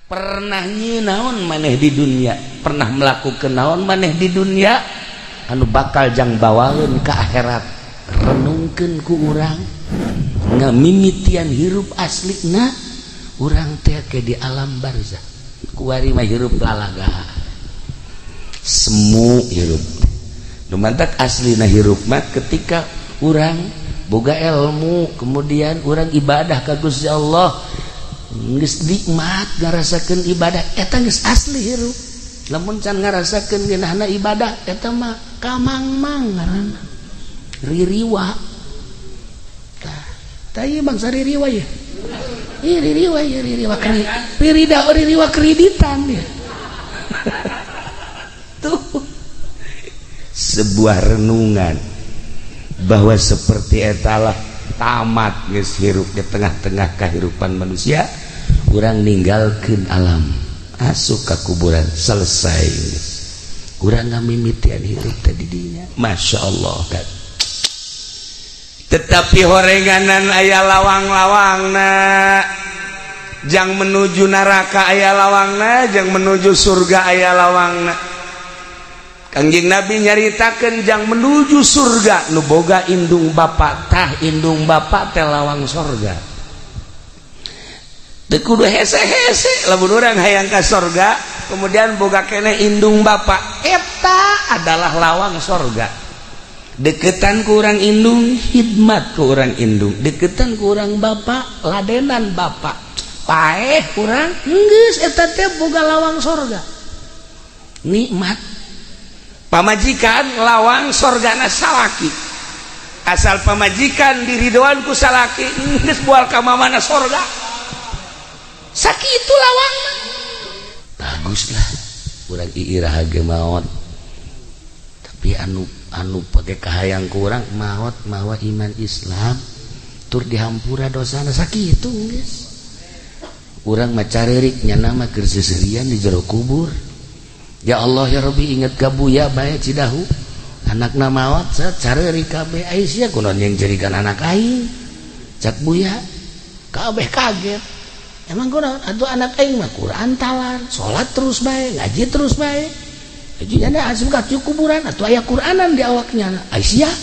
pernah naon maneh di dunia, pernah melakukan naon maneh di dunia anu bakal jang bawaeun ka akhirat. Renungkeun ku urang ngamimitian hirup aslina urang teh ke di alam barzah. Kuari mah hirup lalaga semu hirup lumantak aslina hirup mah ketika urang boga ilmu kemudian urang ibadah ka Gusti Allah geus nikmat ngarasakeun ibadah eta geus asli hirup. Lamun can ngarasakeun geunahna ibadah eta mah kamangmang ngaranna ririwa. Tah ieu bangsa ririwa ya. Ieu ririwa ya ririwa kreditan ya. Tuh sebuah renungan bahwa seperti etalah tamat geus hirup di tengah-tengah kehidupan manusia, urang ninggalkeun alam asup ka kuburan selesai geus. Urang ngamimitian hirup tadi dinya. Masya Allah kan. Tetapi horenganan aya lawang-lawangna, jang menuju neraka aya lawangna, jang menuju surga aya lawangna. Kangjeng Nabi nyaritakeun jang menuju surga nu boga indung bapa, tah indung bapa teh lawang surga. Teu kudu hese-hese lamun urang hayang ka surga kemudian boga keneh indung bapa, eta adalah lawang surga. Deketan ku urang indung, khidmat ku urang indung. Deketan ku urang bapa, ladenan bapa. Paeh urang geus eta teh boga lawang surga. Nikmat. Pamajikan lawang surgana salaki. Asal pamajikan diridoan ku salaki geus moal ka mamana surga. Sakitu lawangna. Baguslah urang iirah ge maot. Tapi anu pake kahayang kurang maot mawa iman Islam tur dihampura dosana sakitu geus. Urang mah caririk nyana mah keur seserian di jero kubur. Ya Allah ya Rabbi inget ka buya bae Cidahu anakna maot caririk kabeh Aisyah kunaon yang jerikan anak aing cak buya kabeh kaget. Emang kunaon atuh anak aing mah Quran talar salat terus bae ngaji terus bae. Jadi asup ka kuburan atuh aya Quranan di awaknya. Aisyah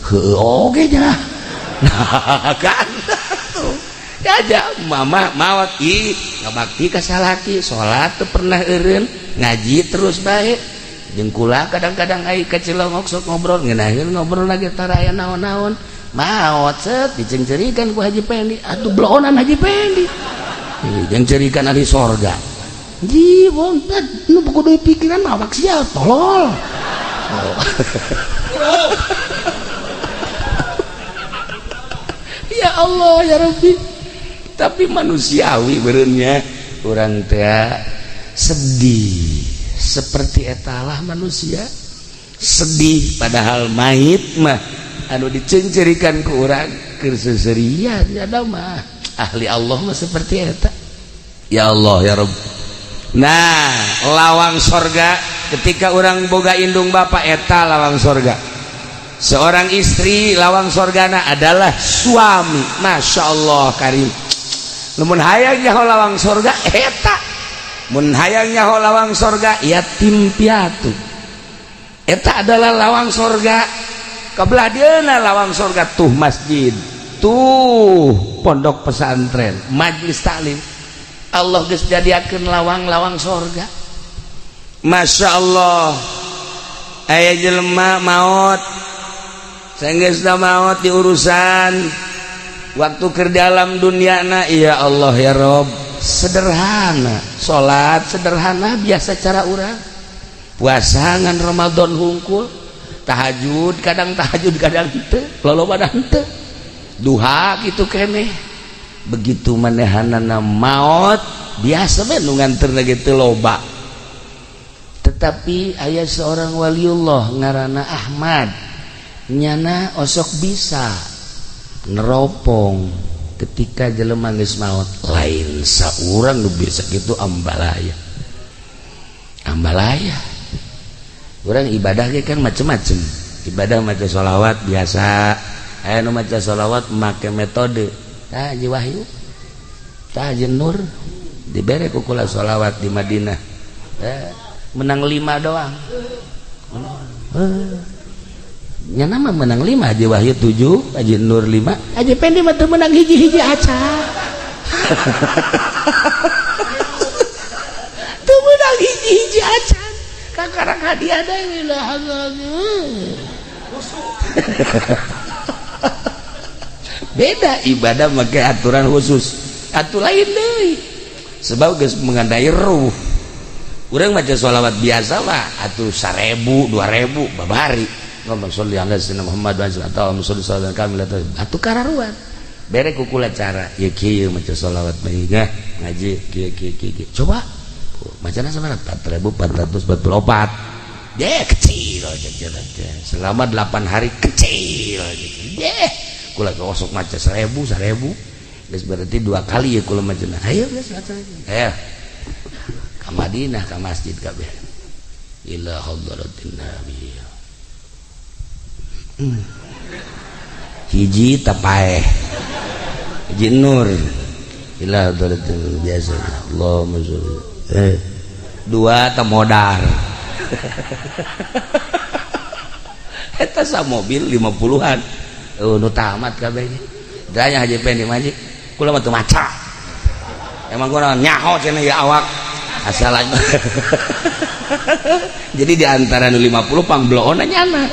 heueuh oge nya. Nah kan aja mama maot ih ngabakti ka salaki salat teu pernah eureun ngaji terus bae jeung kula kadang-kadang ai ka Cilongok sok ngobrol ngeunaheun ngobrol lagi tara aya naon-naon maot set dicencerikeun ku Haji Pendi atuh blonan Haji Pendi jeung cerikeun ahli sorga. Ji, bontet, nu kudu pikiran mah awak sia tolol. Ya Allah ya Rabbi. Tapi manusiawi bereunnya urang teh sedih. Seperti etalah manusia sedih padahal mayit mah anu dicencerikan ku urang keur seserian ada mah ahli Allah mah seperti eta. Ya Allah ya Rabbi. Nah lawang sorga ketika orang boga indung bapa eta lawang sorga. Seorang istri lawang sorgana adalah suami. Masya Allah karim. Mun hayang nyaho lawang sorga eta, mun hayang nyaho lawang sorga yatim piatu. Eta adalah lawang sorga. Kabelah dieuna lawang sorga tuh masjid, tuh pondok pesantren, majlis taklim. Allah geus jadiakeun lawang-lawang sorga. Masya Allah. Aya jelema maot sanggeusna maot di urusan waktu keur di alam dunyana ya Allah ya Rob sederhana salat sederhana biasa cara urang puasa ngan Ramadan hungkul tahajud kadang henteu lolobana henteu duha kitu keneh. Begitu manehanana maot biasa we nu nganterna ge teu loba. Tetapi aya seorang waliullah ngaranna Ahmad nyana osok bisa neropong ketika jelema geus maot lain saurang nu bisa kitu ambalaya. Urang ibadah ge kan macem-macem. Ibadah maca sholawat biasa, aya nu maca sholawat make metode Haji Wahyu, Haji Nur, dibere ku kula sholawat di Madinah menang 5 doang nya nama menang 5 Haji Wahyu 7 Haji Nur 5 Haji Pendi mah teu menang hiji-hiji aca teu menang hiji-hiji aca kakarang hadiah deui lah beda ibadah make aturan khusus atuh lain deui sebab geus mengandai ruh urang maca sholawat biasa mah atuh 1000 2000 babari ngomong sholli ala sayyidina Muhammad wa sallallahu alaihi wasallam kami atuh kararuan bere ku kula cara ieu kieu maca sholawat bae ngaji kieu coba macana sabaraha 4444 kecil aja selama 8 hari kecil aja kula kosok maca 1000 geus berarti 2 kali ya kula macana ayo geus maca ayo ka Madinah ka masjid kabeh ila hadratin nabi hiji tapaeh hiji nur ila hadratin biasa Allahumma sholli 2 tamodar eta sa mobil 50-an nu tamat kabehnya danya Haji Pendi maji kula mah teu maca emang gua nyaho cenah ya awak asal aja jadi di antara nu 50 pangbloon nyana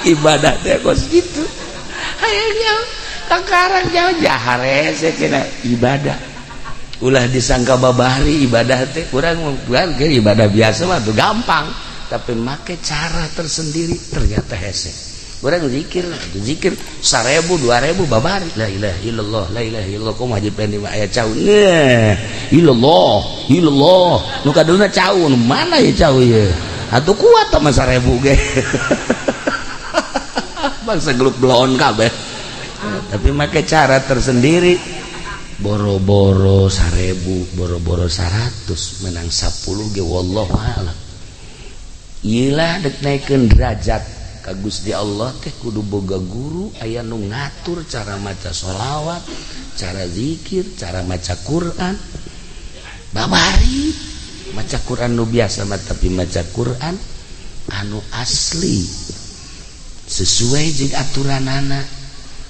ibadah teh kos gitu hayangnya kakarang jauh jahare cenah ibadah ulah disangka babari ibadah teh urang bukan ke ibadah biasa mah tuh gampang tapi make cara tersendiri ternyata hese urang zikir 1000 2000 babari la ilaha illallah la ilaha illallah kumaha Haji Pendi mah aya caun illallah nu kadulna caun mana ya caun ye atuh kuat mah 1000 ge bangsa geluk bloon kabeh tapi make cara tersendiri boro-boro 1000 boro-boro 100 menang 10 ge wallahu a'lam iyalah dek naikeun derajat ka Gusti Allah teh kudu boga guru aya nu ngatur cara maca sholawat cara zikir cara maca Quran babari maca Quran nu biasa mah tapi maca Quran anu asli sesuai jeung aturanana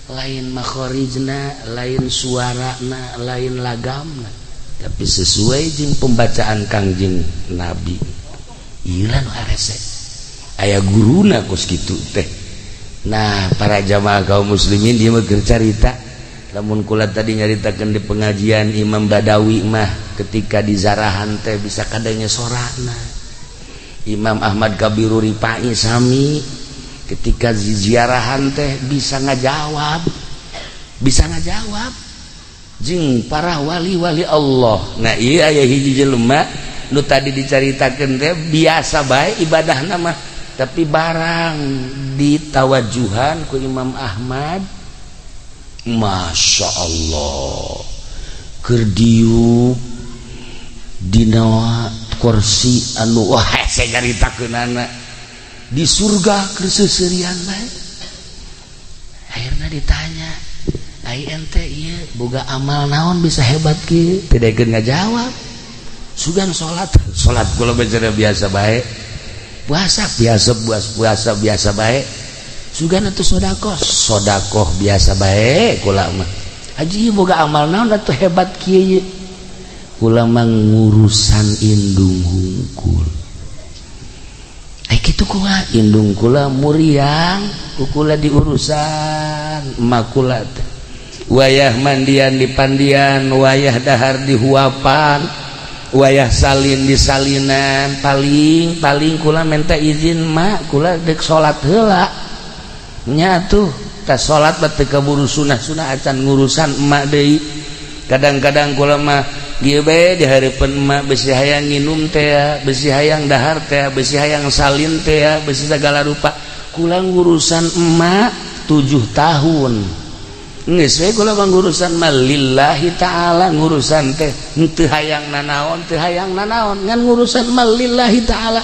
lain makhorijna lain suarana lain lagamna tapi sesuai jeung pembacaan Kangjeng Nabi ieu nu arese aya guruna kos kitu teh nah para jamaah kaum muslimin dia mah keur carita lamun kula tadi nyaritakeun di pengajian Imam Badawi mah ketika di zarahan teh bisa kadanya sorana Imam Ahmad Kabiru Rifai sami ketika ziarahan teh bisa ngajawab jeung para wali-wali Allah nah iya aya hiji jelema nu tadi dicaritakeun teh biasa bae ibadahna mah tapi barang ditawajuhan ku Imam Ahmad Masya Allah keur diuk dina kursi anu wah saya nyaritakeunana di surga keseuseurean bae akhirna ditanya ai ente ieu boga amal naon bisa hebat kieu teu daekeun ngajawab sugan salat kula bener biasa bae puasa biasa bae sugan atuh sedekah biasa bae kula mah haji boga amal naon atuh hebat kieu kula mah ngurusan indung hungkul kitu kula indung kula muriang kula di urusan emak kula wayah mandian di pandian wayah dahar di huapan wayah salin di salinan paling kula minta izin mak kula dek salat heula nya tuh tas salat batu kaburu sunah acan ngurusan emak deui kadang-kadang kula mah ieu bae di hareupeun emak besi hayang nginum teh besi hayang dahar teh besi hayang salin teh besi segala rupa kula ngurusan emak 7 tahun geus we kula ngurusan mah lillahi taala ngurusan teh teu hayang nanaon ngan ngurusan mah lillahi taala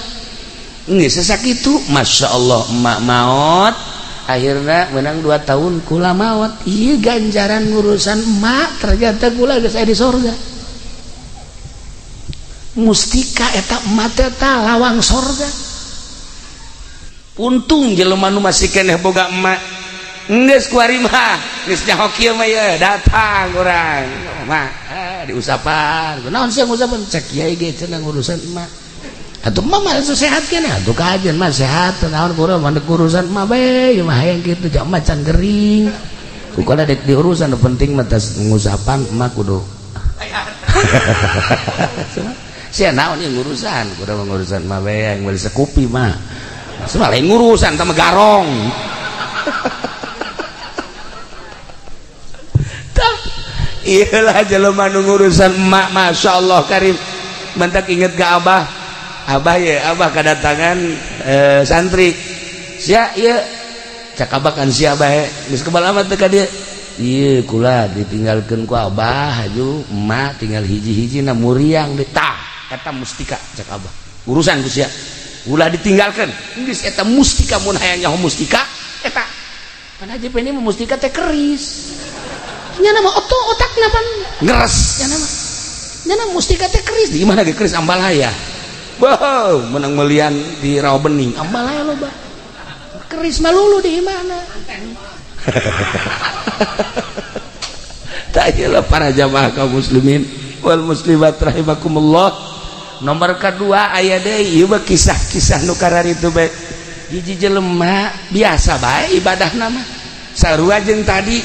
geus sakitu masyaallah emak maot akhirnya menang 2 tahun kula maot. Iya ganjaran ngurusan emak ternyata kula geus aya di sorga. Mustika eta emak teh lawang sorga. Untung jelema nu masih keneh boga emak. Geus kuari mah, geus nyaho kieu mah ye datang urang. Mah diusapan. Naon sih ngusapan? Cek kiai ge cenah ngurusan emak. Atuh mah mah sehat keneh atuh kajen mah sehat naon kurang mandek urusan mah bae mah hayang kitu jak macan gering. Kukala dek diurusan nu penting mah tas ngusapan emak kudu. Sia naon ieu ngurusan, kudu ngurusan mah bae yang meuli sekupi mah. Semua lain ngurusan sama garong. Iyalah jelema nu ngurusan emak Masya Allah karim. Mantak inget ke abah ya abah kedatangan santri sia iya cak abah kan sia abah geus kebal amat teh ka dieu ieu kula ditinggalkeun ku abah haju emak tinggal hiji-hiji na muriang di tah eta mustika cak abah urusan ku sia ulah ditinggalkeun geus eta mustika mun hayang nyaho mustika eta pan haji peneh mustika teh keris nya nama otakna pan ngeres nya nama mustika teh keris di mana ge keris ambalaya. Wow, menang melian di rawa bening ambalaya loba keris malulu di mana tak jelas para jamaah kaum muslimin wal muslimat rahimakumullah. Nomor kedua aya deui ieu kisah-kisah nu kararitu bae hiji jelema biasa bae ibadah nama sarua jeung tadi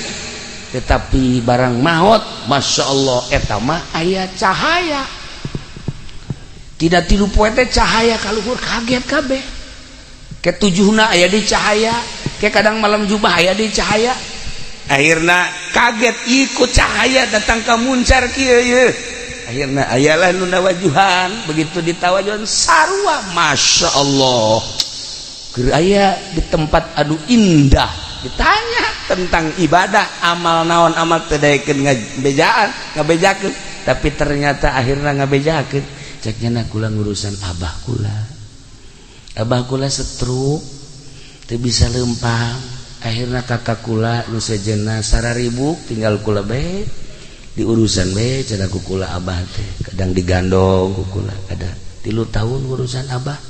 tetapi barang maot Masya Allah eta mah aya cahaya tidak tilu poe teh cahaya kaluhur kaget kabeh ke tujuhna aya di cahaya ke kadang malam Jumat aya di cahaya akhirna kaget ikut cahaya datang ka muncar kieu ye akhirna ayalah nu nawajuhan begitu ditawajuhan sarua Masya Allah keur aya di tempat anu indah ditanya tentang ibadah amal naon amal teu daekeun ngabejakeun tapi ternyata akhirna ngabejakeun ceknya kula ngurusan abah kula stroke teu bisa lempang akhirna kakak kula nu sejenna sararibuk tinggal kula bae diurusan bae cenah ku kula abah teh kadang digandong ku kula kada 3 tahun urusan abah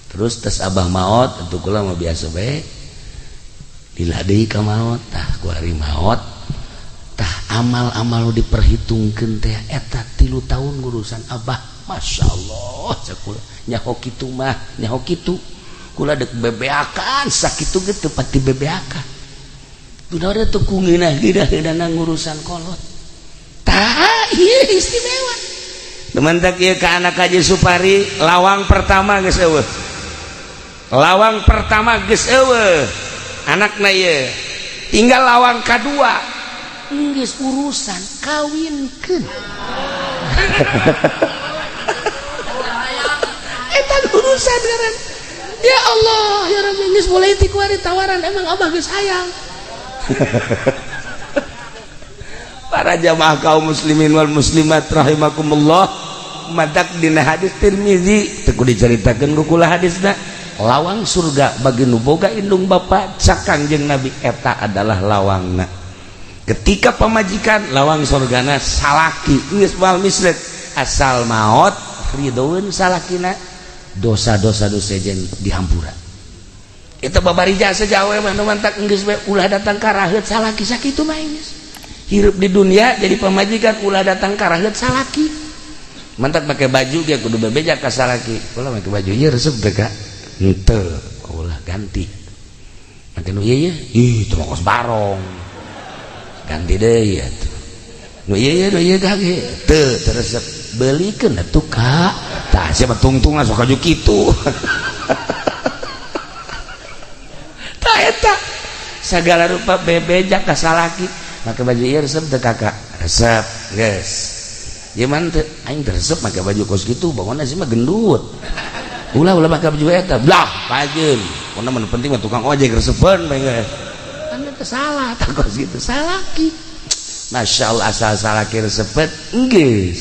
terus tes abah maot atuh kula mah biasa bae lila deui ka maot tah ku ari maot tah amal-amal diperhitungkeun teh eta 3 tahun urusan abah. Masya Allah cakula nyaho kitu mah nyaho kitu kula dek bebeakan sakitu ge teu pati bebeakan kunaon teh kungeunah geuna ngurusan kolot tah ieu istimewa teman-teman ieu ka anak Haji Supari lawang pertama geus eueuh anakna ieu tinggal lawang kadua geus urusan kawinkeun urusan garan ya Allah ya Rabbi geus mulai ti kuari tawaran emang abah geus hayang para jamaah kaum muslimin wal muslimat rahimakumullah madak dina hadis Tirmizi teu dicaritakeun ku kula hadisna lawang surga bagi nu boga indung bapa cak Kangjeng Nabi eta adalah lawangna ketika pamajikan lawang surgana salaki geus moal mislet asal maot ridhoeun salakina dosa-dosa sejen dihampura itu babarija sejawa mah mantak geus ulah datang ka raheut salaki sakitu mah geus hirup di dunia jadi pamajikan ulah datang ka raheut salaki mantak make baju dia kudu bebeja ka salaki ulah make baju ieu resep teh ka henteu ulah ganti make nu ieu ih teu kos barong ganti deui atuh nu ieu gage teu resep belikeun atuh ka tah sia mah tungtungan sok aju kitu tah eta sagala rupa bebeja ka salaki make baju ieu resep teu kakak resep geus ieu mah teu aing teu resep make baju kos kitu bangunna sih mah gendut ulah make baju eta blah pajeun pokona mah penting mah tukang ojek resepeun bae geus kan teu salah tah kos kitu salaki Masya Allah asal salaki resepet geus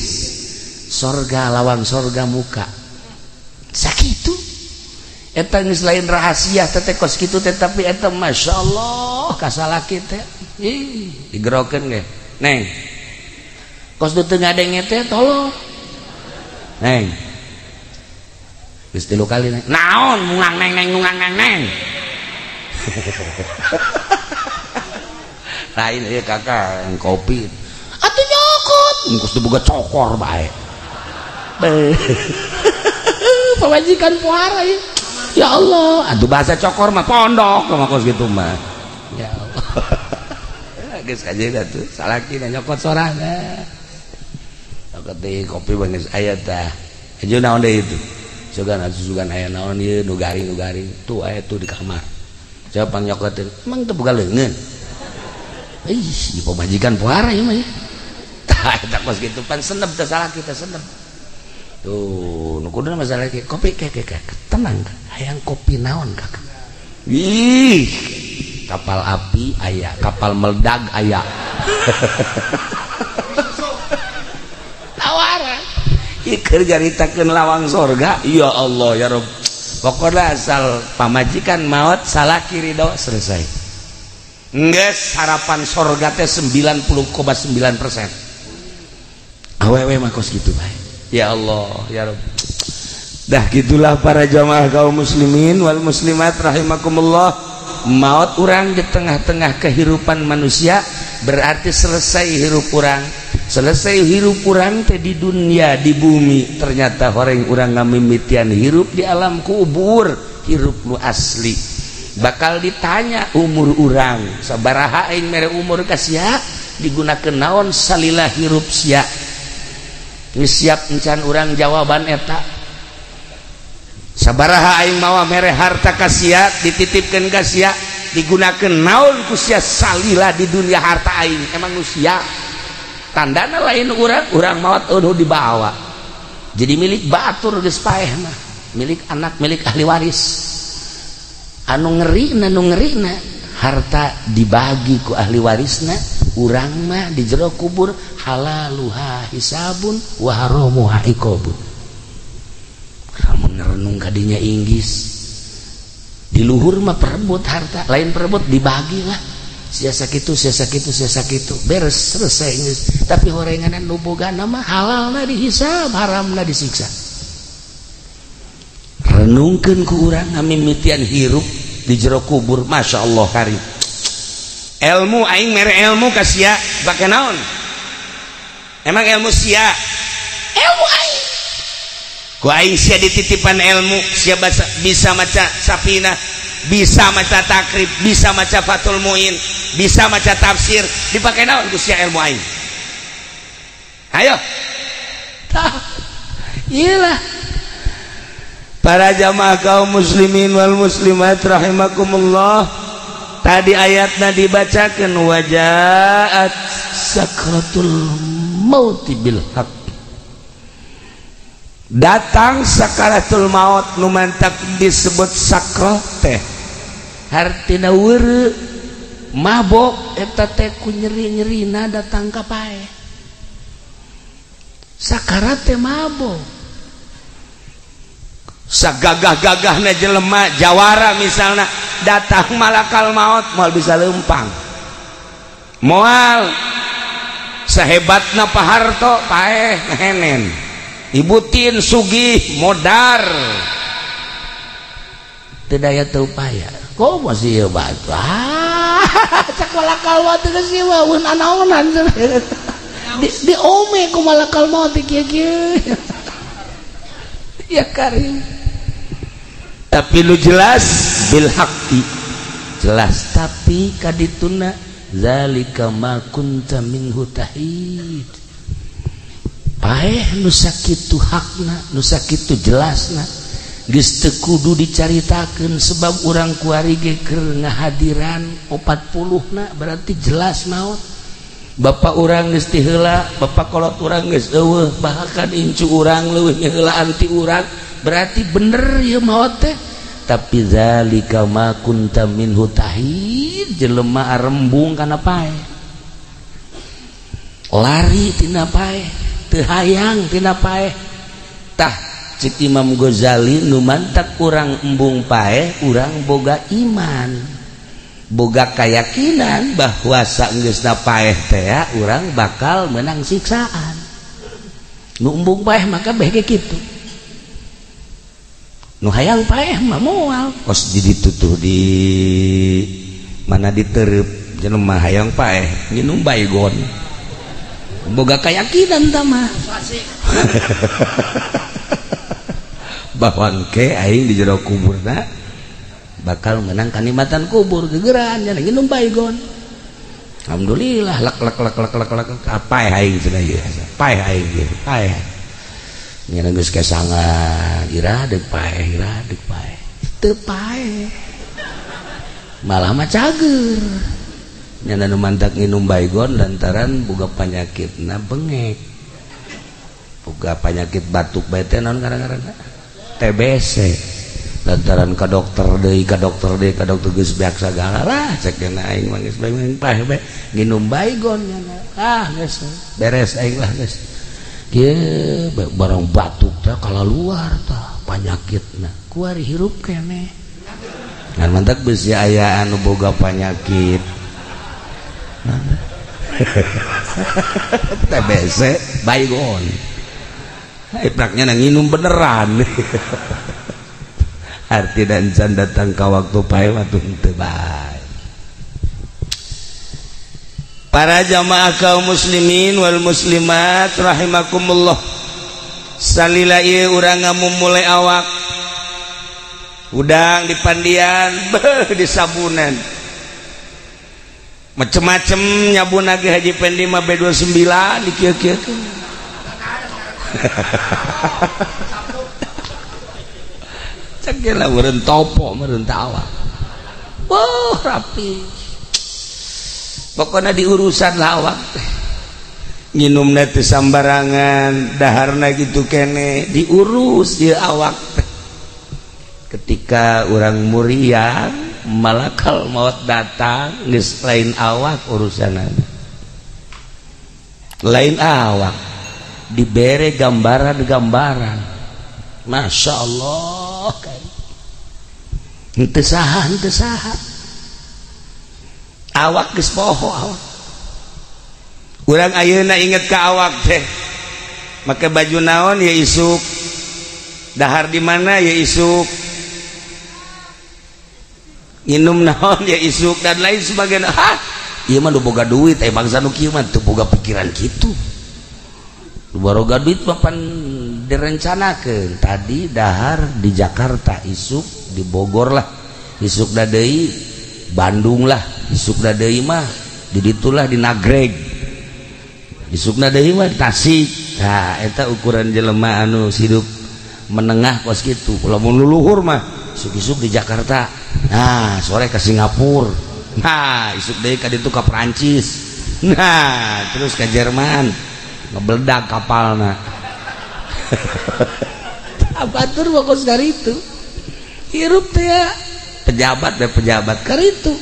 sorga lawan sorga muka sakitu eta geus lain rahasia teh kos kitu teh tapi eta masyaallah kasalaki teh ih digerokeun ge neng kos teu ngadeng teh tolong neng geus 3 kali neng naon mungang neng lain ieu kakak yang kopi atuh nyokot geus teu boga cokor bae pamajikan puara ya Allah aduh bahasa cokor mah pondok mah kos gitu mah ya Allah geus kajeuna tuh salaki nyokot sorangan nyokot teh kopi beungeus aya tah aja naon deui itu sugan aya naon ieu nu garing tuh aya tuh di kamar coba pang nyokot teh emang teu boga leungeun ih di pamajikan puara ieu mah ya tah eta kos kitu pan senep teh salaki teh senep tuh nu kuduna masalah kopi kek tenang hayang kopi naon kakak ih kapal api aya kapal meledak aya tawaran ikeur jaritakeun lawang sorga ya Allah ya Rabb pokoknya asal pamajikan maot salaki ridho selesai geus harapan sorga teh 90,9% awewe mah kos kitu bae ya Allah ya Rabb dah gitulah para jamaah kaum muslimin wal muslimat rahimakumullah maut urang di tengah-tengah kehidupan manusia berarti selesai hirup urang teh di dunia di bumi ternyata horeng urang ngamimitian hirup di alam kubur hirup nu asli bakal ditanya umur urang sabaraha aing mere umur ka sia digunakeun naon salila hirup sia siap encan urang jawaban eta sabaraha aing mawa mere harta ka sia dititipkeun ka sia digunakeun naon ku sia salila di dunia harta aing emang nu sia tandana lain urang maot eueuh dibawa jadi milik batur geus paeh mah milik anak milik ahli waris anu ngerina harta dibagi ku ahli warisna urang mah di jero kubur halaluha hisabun wa haramuha iqabun lamun renung kadinya inggis di luhur mah perebut harta lain perebut dibagi lah sia sakitu beres selesai geus tapi horenganan nu bogana mah halalna dihisab haramna disiksa renungkeun ku urang ngamimitian hirup di jero kubur masyaallah karim ilmu aing mere ilmu ka sia bake naon emang ilmu sia ilmu aing ku aing sia dititipan ilmu sia bisa maca sapina bisa maca takrib bisa maca fatul muin bisa maca tafsir dipake naon ku sia ilmu aing ayo tah iyalah para jamaah kaum muslimin wal muslimat rahimakumullah tadi ayatna dibacakeun wajaat sakratul mauti bil haq datang sakaratul maut nu mantak disebut sakrat teh hartina weureu mabok eta teh ku nyeri-nyerina datang ka pae sakarat teh mabok sagagah-gagahna jelema jawara misalna datang malakal maut moal bisa leumpang moal sahebatna paharto paeh ngehenen ibutin sugih modar teu daya teu upaya kok masih ieu batu cak malakal maut geus ieu weuh anaonan di ome ku malakal maut kieu-kieu ya karim tapi lu jelas bil haqqi jelas tapi kadituna zalika ma kunta minhu tahid paeh nu sakitu hakna nu sakitu jelasna geus teu kudu dicaritakeun sebab urang kuari ge keur ngahadiran 40na berarti jelas maot bapak urang geus ti heula bapak kolot urang geus eueuh bahkan incu urang leuwih ngeheulaan ti urang berarti bener ya maot teh tapi zalika ma kunta minhu tahid jelema arembung kana pae lari tina pae teu hayang tina pae tah cik Imam Ghazali nu mantak urang embung paeh urang boga iman boga keyakinan bahwa saenggeusna paeh teh urang bakal menang siksaan nu embung paeh maka bege kitu nu hayang paeh mah moal kos di ditutuh di mana ditereup jelema hayang paeh nginum baygon boga keyakinan tah mah bahwa engke aing di jero kuburna bakal menang kanikmatan kubur gegeran nya nginum baygon alhamdulillah lak paeh aing cenah ieu paeh aing ieu paeh nya geus kesangan ira deuk paeh teu paeh malah mah cager nya nu mantak nginum baygon lantaran boga panyakitna bengek boga penyakit batuk bae teh naon ngaran-ngaranna TBC lantaran ka dokter deui geus beak sagala lah cek dina aing mah geus paeh bae nginum baygon nya geus beres aing lah geus kieu barang batuk teh kalaluar tah panyakitna kuari hirup keneh ngan mantak beusi aya anu boga panyakit TBC baygon ipraknya nginum beneran arti dan can datang ka waktu paeh waktu teu bae. Para jamaah kaum muslimin wal muslimat rahimakumullah salila ieu urang ngamumule awak udang di pandian di sabunan macem-macem nyabun lagi Haji Pendi mah B29 dikieu-kieukeun cek lah meureun topo meureun tawa rapi pokoknya diurusan lah awak nginumna teu sambarangan daharna gitu kene diurus ieu awak ketika orang muriang malakal maut datang geus lain awak urusanana lain awak dibere gambaran-gambaran Masya Allah kan henteu saha awak geus poho awak urang ayeuna inget ka awak teh make baju naon ya isuk dahar di mana ya isuk nginum naon ya isuk dan lain sebagainya ieu mah nu boga duit bangsa nu kieu mah teu boga pikiran kitu baroga duit papan direncanakeun tadi dahar di Jakarta isuk di Bogor lah isuk da deui Bandung lah isuk da deui mah di ditulah di Nagreg isuk da deui mah di Tasik eta ukuran jelema anu hidup menengah kos kitu lamun luluhur mah isuk-isuk di Jakarta sore ke Singapura isuk deui ka ditu ka Perancis terus ke Jerman ngebeledak kapalna abatur fokus dari itu hirup teh pejabat karitu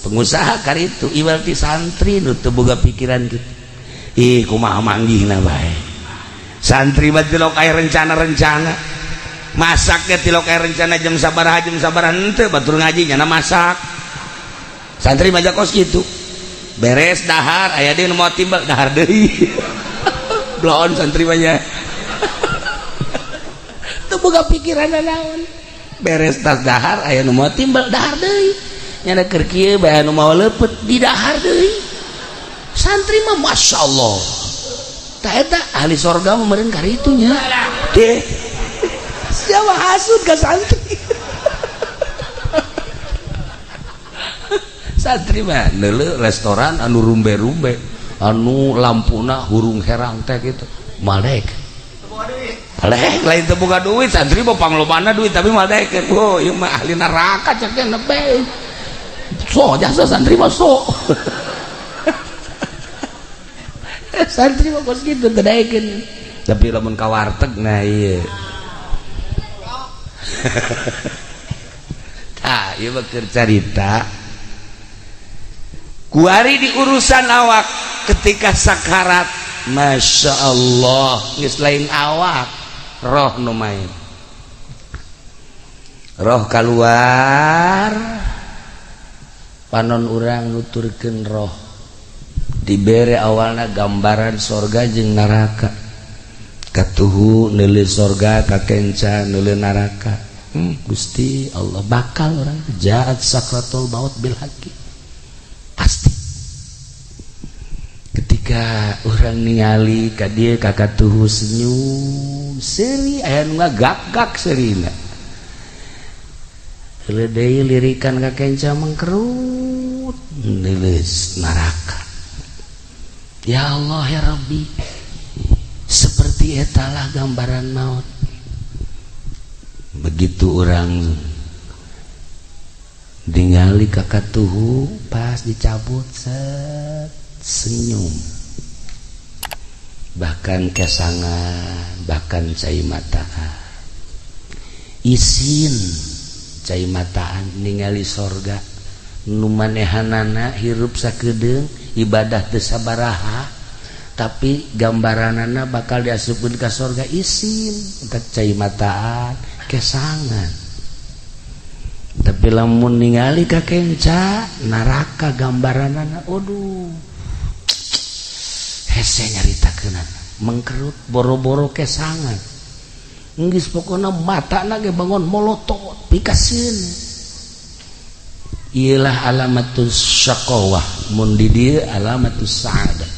pengusaha karitu iwalti santri nu teu boga pikiran kitu kumaha manggihna bae santri mah tilok aya rencana masak ge tilok aya rencana jam sabaraha henteu batur ngaji nyana masak santri mah kos kitu beres dahar aya deui nu mau timbal dahar deui bloon santri mah nya teu boga pikiran naon beres tas dahar aya nu mau timbal dahar deui nyana keur kieu bae anu mau leupeut di dahar deui santri mah masyaallah tah eta ahli sorga mah meureun karitu nya teh siapa hasud ka santri santri mah neuleuh restoran anu rumbe-rumbe anu lampuna hurung herang teh gitu malek lain teu boga duit santri mah panglomana duit tapi malek ieu mah ahli neraka cek teh nebe so jasa santri mah so santri mah kos kitu teu daekeun tapi lamun ka warteg nah ieu ieu mah keur carita kuari di urusan awak ketika sakarat Masya Allah geus lain awak roh nu main roh keluar panon urang nuturkeun roh dibere awalna gambaran sorga jeung neraka katuhu neuleuh sorga kakenca neuleuh neraka Gusti Allah bakal orang jaat sakratul maut bil haqi pasti ketika orang ningali ka dieu ka katuhu senyum seuri aya nu ngagak-gak seurina heuleuh deui lirikan kakenca mangkerut neuleuh neraka. Ya Allah ya Rabbi, seperti etalah gambaran maut. Begitu orang ningali kakatuhu pas dicabut set senyum, bahkan kesangan, bahkan cai mataan isin cai mataan ningali sorga nu manehanana hirup sakedeung ibadah teu sabaraha tapi gambaranana bakal diasupkeun ka sorga isin entek cai mataan kesangan. Tapi lamun ningali ka kenca neraka gambaranana aduh hese nyaritakeunana mengkerut boro-boro kesangan geus pokona matana ge bangun molotot pikaseun. Ialah alamatus syaqawah mun di dieu alamatus sa'adah.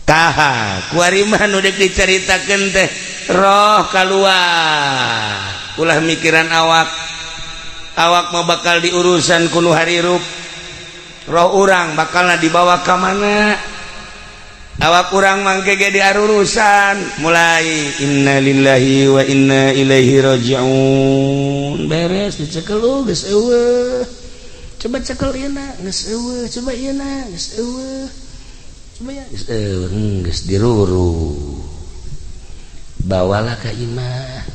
Taha kuari mah nu deuk dicaritakeun teh roh kaluar ulah mikiran awak mah bakal diurusan kuno harirup roh urang bakalna dibawa ka mana awak urang mangke ge diarurusan mulai inna lillahi wa inna ilaihi rajiun beres dicekel geus eueuh coba cekel ieu na geus eueuh coba ieu na geus eueuh coba ya geus eueuh geus diruru bawalah ka imah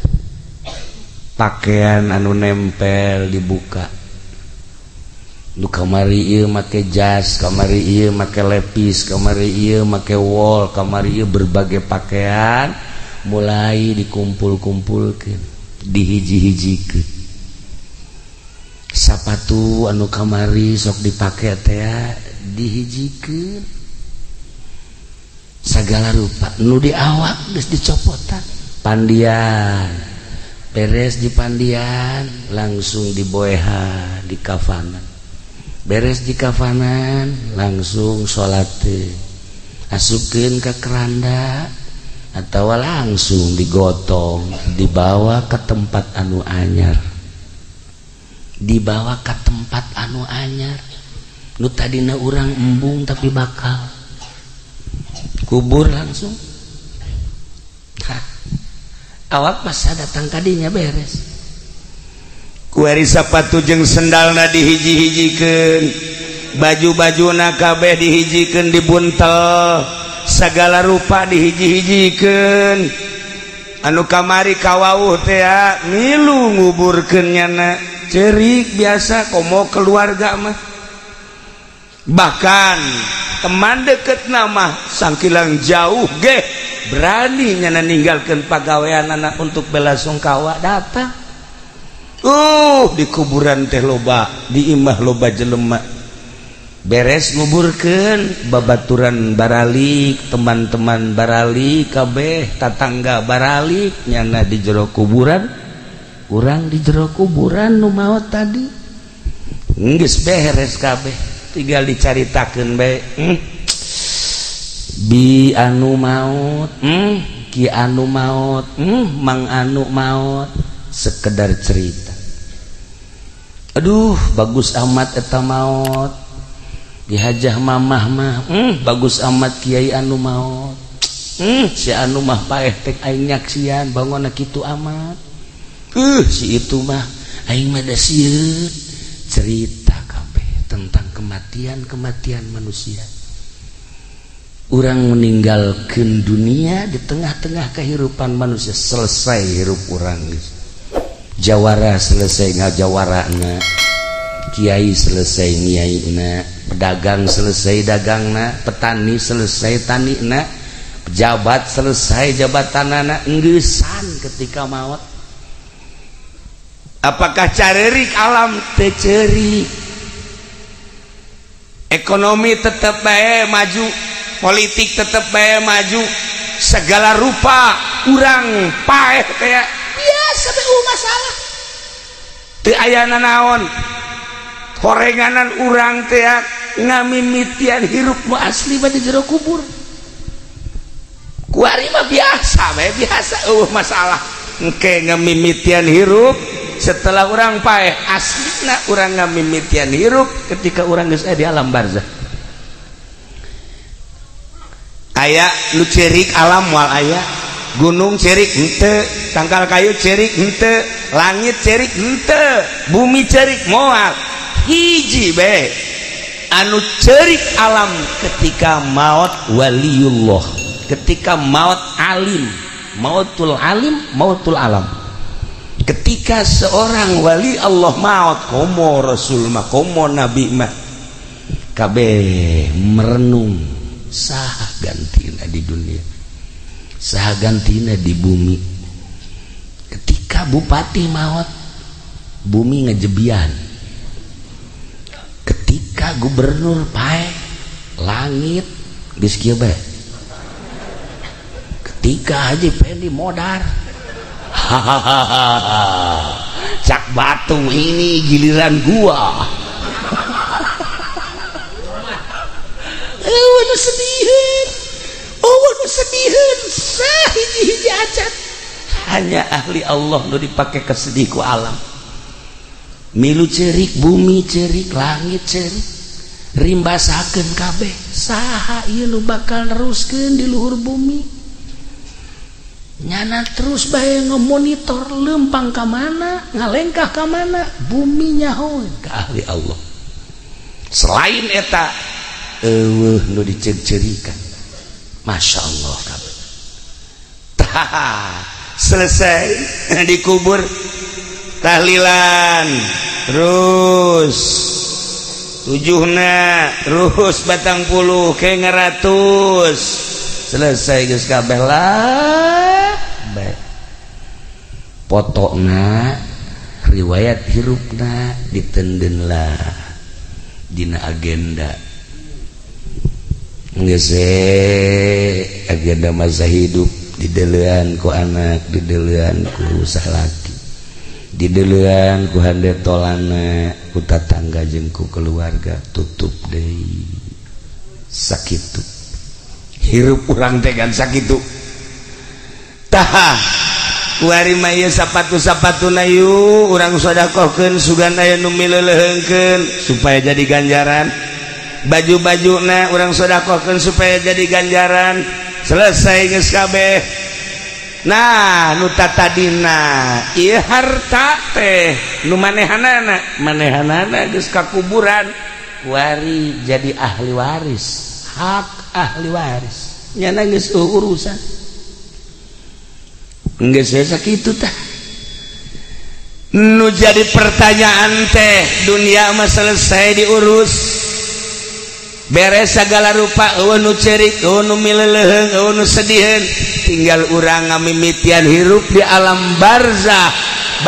pakaian anu nempel dibuka nu kamari ieu make jas kamari ieu make lepis kamari ieu make wol kamari ieu berbagai pakaian mulai dikumpul-kumpulkeun dihiji-hijikeun sapatu anu kamari sok dipake teh dihijikeun sagala rupa nu di awak geus dicopotan pandian beres di pandian langsung diboehan di kafanan beres di kafanan langsung sholat asupkeun ka keranda atau langsung digotong dibawa ke tempat anu anyar nu tadina urang embung tapi bakal kubur langsung awak masa datang kadinya beres kuari sapatu jeung sendalna dihiji-hijikeun baju-bajuna kabeh dihijikeun dibuntel sagala rupa dihiji-hijikeun anu kamari kawauh teh milu nguburkeun nyana ceurik biasa komo keluarga mah bahkan teman deketna mah sangkilang jauh ge berani nyana ninggalkeun pagaweanana untuk bela sungkawa datang di kuburan teh loba di imah loba jelema beres nguburkeun babaturan baralik teman-teman baralik kabeh tatangga baralik nyana di jero kuburan urang di jero kuburan nu maot tadi geus beres kabeh tinggal dicaritakeun bae bi anu maot ki anu maot mang anu maot sekedar cerita. Aduh bagus amat eta maot di hajah mamah mah bagus amat kiai anu maot si anu mah paeh tek aing nyaksian bangona kitu amat si itu mah aing mah da sieun cerita kabeh tentang kematian manusia. Urang meninggalkeun dunia di tengah-tengah kehidupan manusia selesai hirup urang geus jawara selesai ngajawarana kiai selesai nyiaina pedagang selesai dagangna petani selesai tanina jabat selesai jabatanana enggesan ketika maut. Apakah carerik alam? Teu ceurik. Ekonomi tetap bae maju, politik tetap bae maju, segala rupa urang paeh kayak biasa bae masalah. Teu aya nanaon. Horenganan urang teh ngamimitian hirup mu asli bade jero kubur. Kuari mah biasa bae biasa masalah. Engke ngamimitian hirup setelah orang paeh aslina orang ngamimitian hirup ketika orang geus di alam barzah. Aya nu cerik alam moal aya, gunung cerik henteu, tangkal kayu cerik henteu, langit cerik henteu, bumi cerik moal. Hiji bae anu cerik alam ketika maut waliullah, ketika maut alim, mautul alim, mautul alam. Ketika seorang wali Allah maut, komo rasul mah, komo nabi mah, kabeh merenung saha gantina di dunia, saha gantina di bumi. Ketika bupati maut, bumi ngejebian. Ketika gubernur paeh, langit geus kieu bae. Ketika Haji Pendi modar, hahaha, cak batu ini giliran gua. Waduh sedihin, waduh sedihin, hiji-hiji acan. Hanya ahli Allah nu dipake kesedih ku alam. Milu cerik, bumi cerik, langit cerik, rimbasakeun kabeh. Saha ieu nu bakal neruskeun di luhur bumi? Nyana terus bae ngemonitor lempang ka mana, ngalengkah ka mana, bumi nyahoeun ka ahli Allah. Selain eta eueuh nu diceuk-ceurikan. Masyaallah kabeh. Tah selesai dikubur tahlilan terus tujuhna terus batang puluh ke ngaratus selesai geus kabeh lah bae. Potona riwayat hirupna ditenden lah dina agenda geus agenda masa hidup didelean ku anak, didelean ku salaki, didelean ku handetolana, ku tatangga jeung ku keluarga. Tutup deui sakitu hirup urang teh kan sakitu. Tah kuari mah ieu sapatu-sapatuna yu urang sedekahkeun sugan aya nu mileuleungkeun supaya jadi ganjaran. Baju-bajuna urang sedekahkeun supaya jadi ganjaran. Selesai geus kabeh. Nah nu tatadina ieu harta teh nu manehanana geus ka kuburan kuari jadi ahli waris, hak ahli waris nyana geus urusan geus sakitu tah. Nu jadi pertanyaan teh dunia mah selesai diurus beres segala rupa, nu cerik, nu mileuleung, nu sediheun, tinggal urang ngamimitian hirup di alam barzah.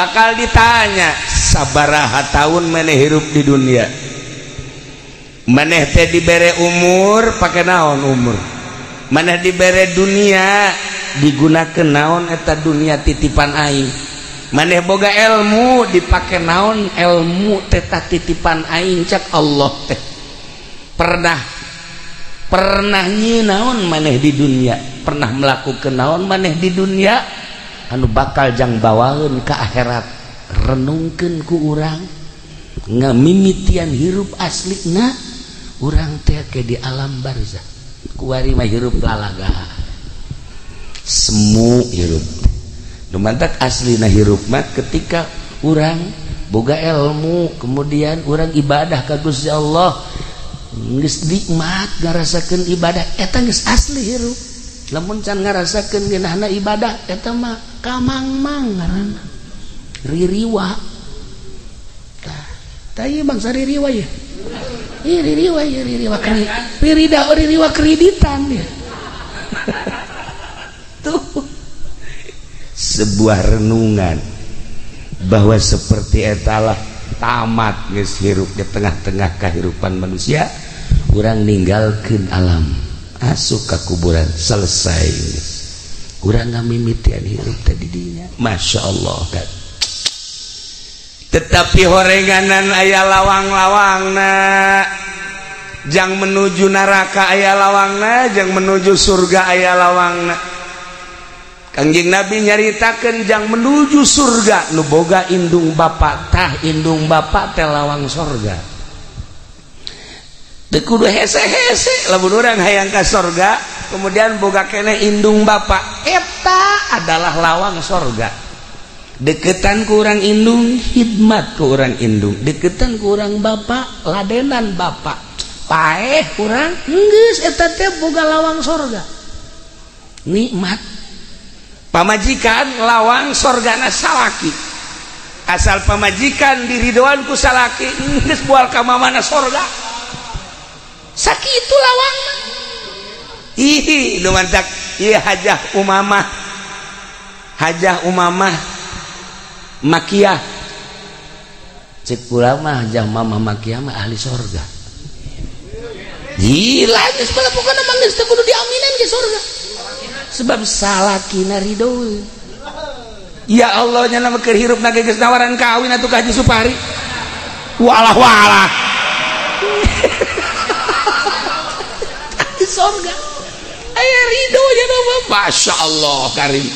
Bakal ditanya sabaraha taun maneh hirup di dunia, maneh teh dibere umur pake naon umur, maneh dibere dunia digunakeun naon eta dunia titipan aing, maneh boga ilmu dipake naon ilmu teh titipan aing cak Allah teh. Pernah nyinaon maneh di dunia, pernah melakukan naon maneh di dunia anu bakal jang bawaeun ka akhirat. Renungkeun ku urang ngamimitian hirup aslina urang teh ke di alam barzah. Kuari mah hirup lalaga semu hirup nu mantak aslina hirup mah ketika urang boga ilmu kemudian urang ibadah ka Gusti Allah geus nikmat ngarasakeun ibadah eta geus asli hirup. Lamun can ngarasakeun geunahna ibadah eta mah kamangmang ngaranna ririwa. Tah ieu bangsa ririwa ye. Ririwa kreditan dia. sebuah renungan bahwa seperti etalah tamat geus hirup di tengah-tengah kehidupan manusia, urang ninggalkeun alam asup ka kuburan selesai geus. Urang ngamimitian hirup tadi dinya, masya Allah kan. Tetapi horenganan aya lawang-lawangna, jang menuju neraka aya lawangna, jang menuju surga aya lawangna. Kangjeng Nabi nyaritakeun jang menuju surga nu boga indung bapa, tah indung bapa teh lawang surga. Teu kudu hese-hese lamun urang hayang ka surga kemudian boga keneh indung bapa, eta adalah lawang surga. Deketan ku urang indung, khidmat ku urang indung. Deketan ku urang bapa, ladenan bapa. Paeh urang geus eta teh boga lawang surga. Nikmat. Pamajikan lawang surgana salaki. Asal pamajikan diridoan ku salaki geus moal ka mamana surga. Sakitu lawangna. Ih, nu mantak ieu Hajah Umamah. Hajah Umamah Makiyah, cek kula mah Hajah Umamah Makiyah mah ahli surga. Gila, geus palapokan mah geus teu kudu diaminin ke surga. Sebab salakina ridho. Ya Allah nya nama keur hirupna geus nawaran kawin atuh ka Haji Supari. Walah-walah. Ahli surga. Aya ridho nya nama, masya Allah karim.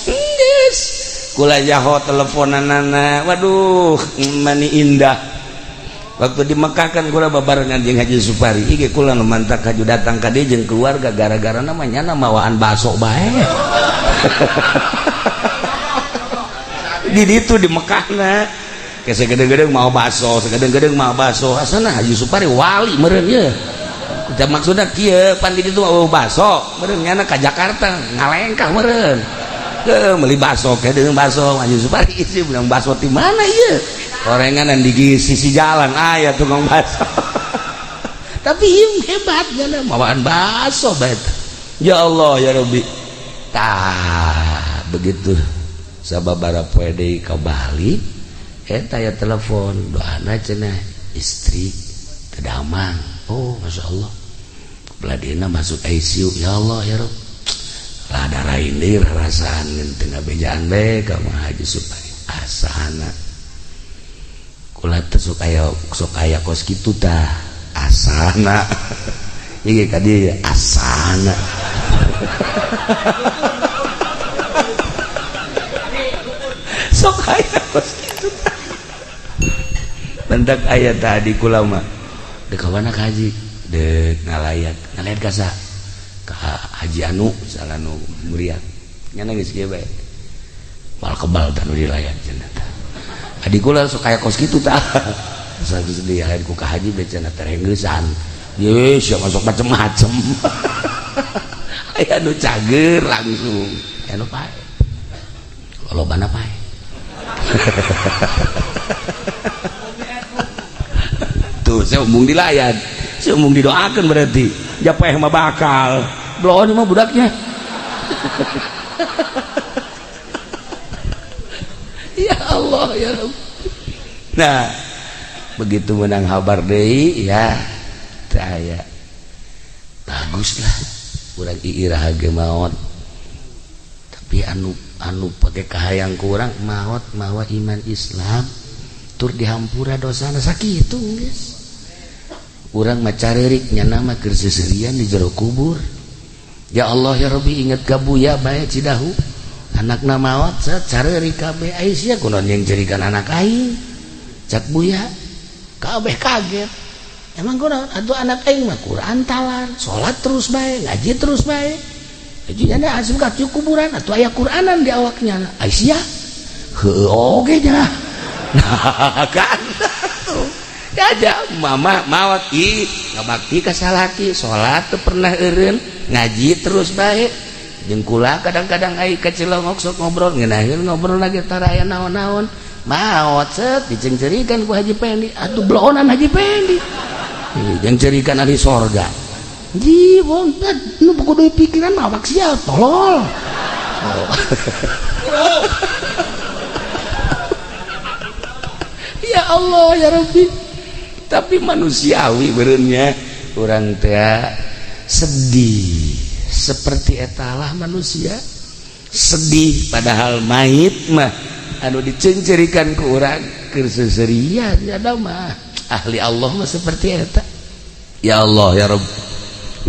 Geus kula jaho teleponanana, waduh mani indah. Waktu di Mekah kan kula babarengan jeung Haji Supari, ieu kula nu mantak haju datang ka dieu jeung keluarga gara-gara namanya mawaan baso bae. Di ditu di Mekahna ke segede-gede mau baso, segede-gede mau baso. Asana Haji Supari wali meureun ye. Kita maksudna kieu pan di ditu mau baso, meureun nyana ka Jakarta ngalengkah meureun. Beli baso ke dengan baso Haji Supari isi bilang baso di mana iya gorenganan di sisi jalan aya tukang baso. Tapi ieu hebat gana mawaan baso bae. Ya Allah ya Rabbi. Tah begitu sababaraha poe deui ka Bali eta ya telepon doana cenah istri tedamang. Oh masya Allah beladina masuk ICU. Ya Allah ya Rabbi, rada rainir rasaan tengah bejaan bae ka Haji Supari asana kula teh sok aya kos kitu tah asana ieu ka dieu asana. Sok aya kos kitu tah mendak aya tadi kula mah deuk ka mana ka Haji deuk ngalayat ka sa Haji anu salah nu muriat nyana geus kieu bae mal kebal tanu dilayat cenah tah adi kula sok aya kos kitu tah sanes sedih lain ku ka Haji bae cenah terengeusan ye sia masuk macem-macem. Aya nu cager langsung anu pae lolobana pae. Tuh saya umum dilayat, saya umum didoakan berarti japeh mah bakal bloon mah budaknya. Ya Allah ya Rabb. Nah begitu menang habar deui ya saya baguslah urang iirah ge maot tapi anu pake kahayang kurang maot mawa iman Islam tur dihampura dosana sakitu geus. Urang mah caririk nya nama keur seserian di jero kubur. Ya Allah ya Rabbi inget ka buya bae Cidahu anakna maot caririk kabeh Aisyah kunaon yang jadikan anak aing cak buya kabeh kaget emang kunaon atuh anak aing mah Quran talar salat terus bae ngaji terus bae jadi anda asup ka kuburan atuh aya Quranan di awaknya Aisyah heuh oge nya nah kan aja mama mawat ngabakti ka salaki salat teu pernah eureun ngaji terus bae jeung kula kadang-kadang ai ka Cilongok sok ngobrol ngeunaheun ngobrol lagi tara aya naon-naon maot set dicengcerikeun ku Haji Pendi atuh blonan Haji Pendi jeung cerikeun ahli sorga ji wong nu kudu pikiran mah awak sia tolol Ya Allah ya Rabbi, tapi manusiawi berenya orang teh sedih seperti etalah manusia sedih padahal mayit mah anu dicencerikan ke orang kerseserian ada mah ahli Allah mah seperti eta. Ya Allah ya Rabb.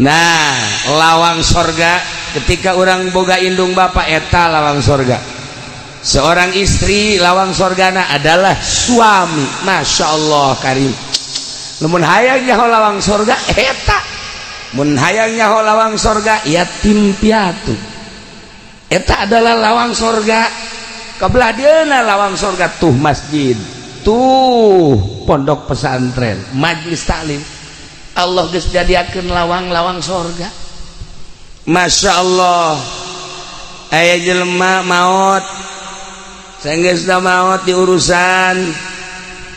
Nah lawang sorga ketika orang boga indung bapak eta lawang sorga. Seorang istri lawang sorgana adalah suami. Masya Allah karim. Namun hayang nyaho lawang sorga eta. Mun hayang nyaho lawang sorga yatim piatu. Eta adalah lawang sorga. Kabelah dieuna lawang sorga tuh masjid, tuh pondok pesantren, majlis taklim. Allah geus jadiakeun lawang-lawang sorga. Masya Allah. Aya jelema maot sanggeusna maot di urusan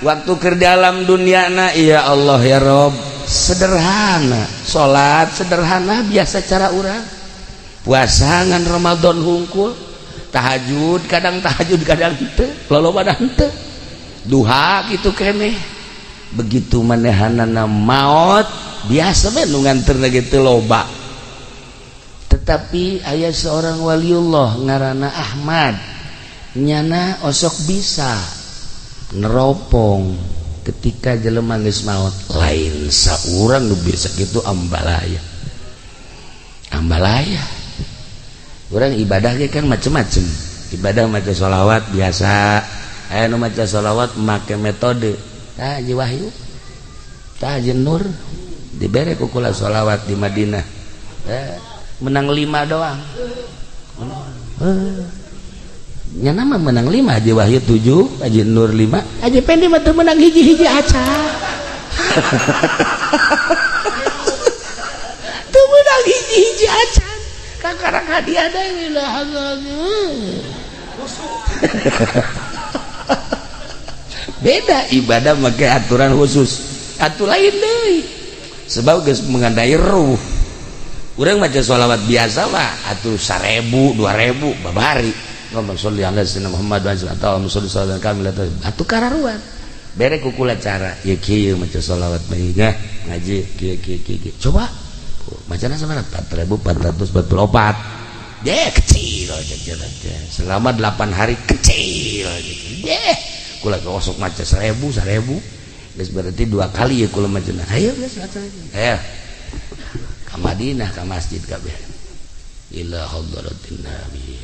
waktu keur dalam dunyana. Ya Allah ya Rob, sederhana salat sederhana biasa cara urang, puasa ngan Ramadan hungkul, tahajud kadang henteu loloba henteu, duha kitu keneh. Begitu manehanana maot biasa we nu nganterna kitu loba. Tetapi aya seorang waliullah ngaranna Ahmad, nyana osok bisa neropong ketika jelema geus maot. Lain saurang nu bisa kitu ambalaya. Urang ibadah ge kan macem-macem. Ibadah maca sholawat biasa, aya nu maca sholawat make metode tah Haji Wahyu, tah Haji Nur dibere ku kula sholawat di Madinah. Menang 5 doang. Nya nama menang 5, Haji Wahyu 7, Haji Nur 5, Haji Pendi mah teu menang hiji-hiji aca. Teu menang hiji-hiji aca. Kakarang hadiah da wilah. Beda ibadah make aturan khusus. Atu lain deui. Sebab geus mengandai ruh. Urang maca sholawat biasa mah atuh 1000 2000 babari. Ngomong sholli ala sayyidina Muhammad wa sallallahu alaihi wasallam kamil atuh kararuan. Bere ku kula cara ieu kieu maca sholawat bae ngaji kieu. Coba macana sabaraha 4444. Kecil aja. Selama 8 hari kecil aja. Kula kosok maca 1000 geus berarti 2 kali ya kula macana. Ayo geus maca. Ayo. Ka Madinah ka masjid kabeh. Ila hadratin nabi.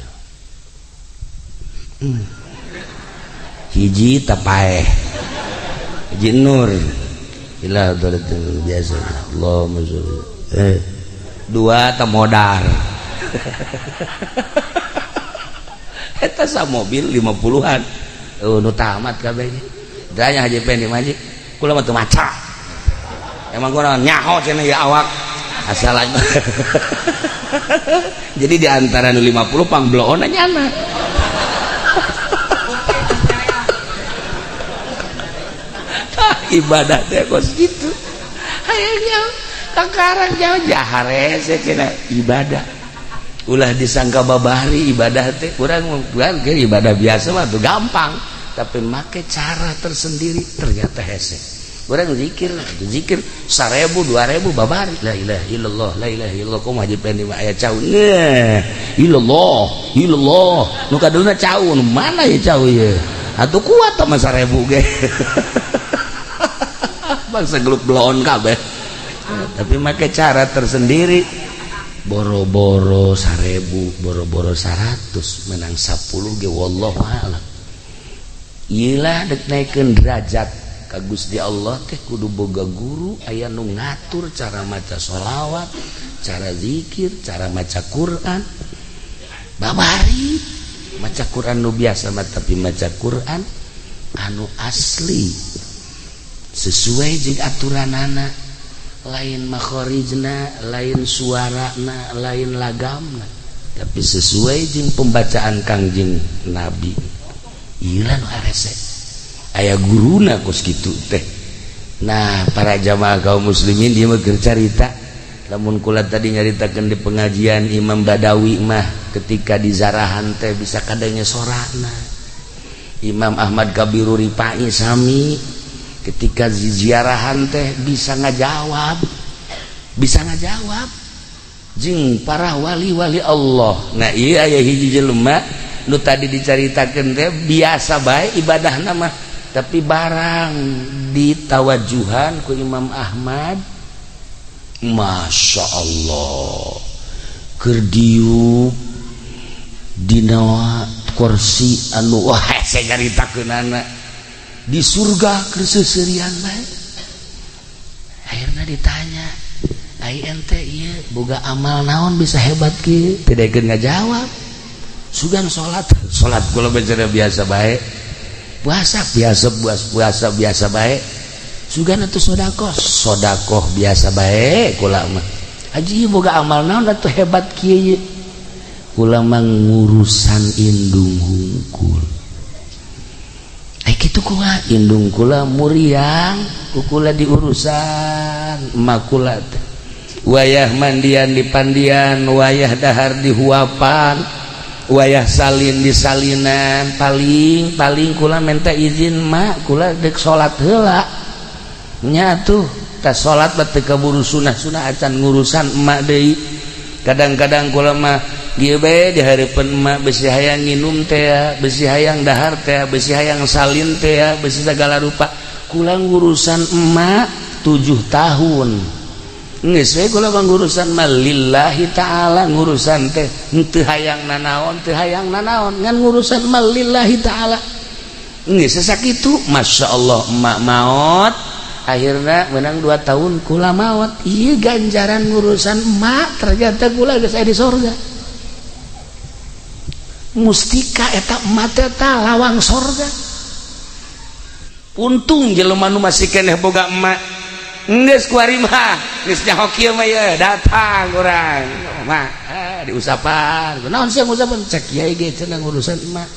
Hiji tapaeh. Hiji Nur. Ila hadratin biasa. Allahumma sholli. 2 ta modar. Eta sa mobil 50-an. Nu tamat kabeh. Danya Haji Pendi maji. Kula mah teu maca. Emang kurang nyaho cenah ya awak. Asal aja. Jadi di antara nu 50 pang bloon nyana. Ibadah teh kos gitu. Hayangnya kakarang jahare cenah ibadah. Ulah disangka babari ibadah teh urang bukan ke ibadah biasa mah tuh gampang, tapi make cara tersendiri ternyata hese. Urang zikir 1000 2000 babari la ilaha illallah kumaha Haji Pendi mah aya cau illallah nu kaduna cau nu mana ya cau ye atuh kuat mah 1000 ge bangsa gelut bloon kabeh. Tapi make cara tersendiri. Boro-boro 1000 boro-boro 100 menang 10 ge wallahu a'lam. Iyalah dek naikeun derajat ka Gusti Allah teh kudu boga guru aya nu ngatur cara maca sholawat, cara zikir, cara maca Quran. Babari maca Quran nu biasa mah tapi maca Quran anu asli sesuai jeung aturanana. Lain makhorijna, lain suarana, lain lagamna, tapi sesuai jeung pembacaan Kangjeng Nabi. Ieu nu arese aya guruna kos kitu teh. Nah, para jamaah kaum muslimin dia mah keur carita. Lamun kula tadi nyaritakeun di pengajian Imam Badawi mah ketika di zarahan teh bisa kadangnya sorana. Imam Ahmad Kabiru Ripai sami ketika di ziarahan teh bisa ngajawab jeung para wali-wali Allah. Nah iya aya hiji jelema nu tadi dicaritakeun teh biasa bae ibadahna mah tapi barang ditawajuhan ku Imam Ahmad Masya Allah keur diuk dina kursi anu wah saya caritakeunana di surga keur seuseurean bae. Akhirna ditanya, "Ai ente ieu boga amal naon bisa hebat kieu?" Teu daekeun ngajawab. Sugan salat kula biasa bae. Puasa biasa bae. Sugan atuh sedekah biasa bae kula mah. Haji boga amal naon atuh hebat kieu? Kula mah ngurusan indung hungkul. Kitu kula indung kula muriang, kula diurusan emak kula teh. Wayah mandian di pandian, wayah dahar di huapan, wayah salin di salinan, paling kula minta izin mak kula dek salat heula. Nya tuh tas salat teh kaburu sunah-sunah acan ngurusan emak deui. Kadang-kadang kula mah dieu bae di hareupeun emak besi hayang nginum teh, besi hayang dahar teh, besi hayang salin teh, besi segala rupa. Kula ngurusan emak 7 tahun. Geus we kula ngurusan mah lillahi taala ngurusan teh teu hayang nanaon ngan ngurusan mah lillahi taala. Geus sakitu masyaallah emak maot akhirna menang 2 tahun kula maot. Ieu ganjaran ngurusan emak ternyata kula geus aya di sorga. Mustika eta emak teh lawang sorga. Untung jelema nu masih keneh boga emak. Geus kuari mah, geus nyaho kieu mah ye datang urang. Mah, diusapan. Naon sih ngusapan? Cek kiai ge cenah ngurusan emak.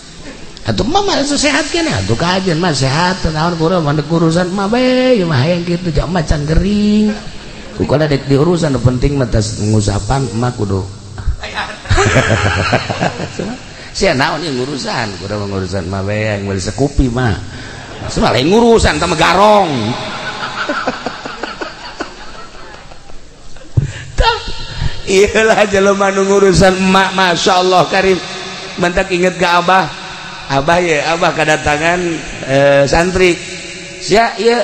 Atuh emak mah sehat keneh, atuh kajen mah sehat. Naon kurang mandek urusan emak bae, mah hayang kitu jak emak can gering. Kukana dek diurusan penting mah tas ngusapan emak kudu. Sia naon ieu ngurusan, kudu ngurusan emak bae yang beli sekupi mah. Semua lain ngurusan sama garong. Iyalah jelema nu ngurusan emak masyaallah karim. Mantak inget ke abah kedatangan santri. Sia ieu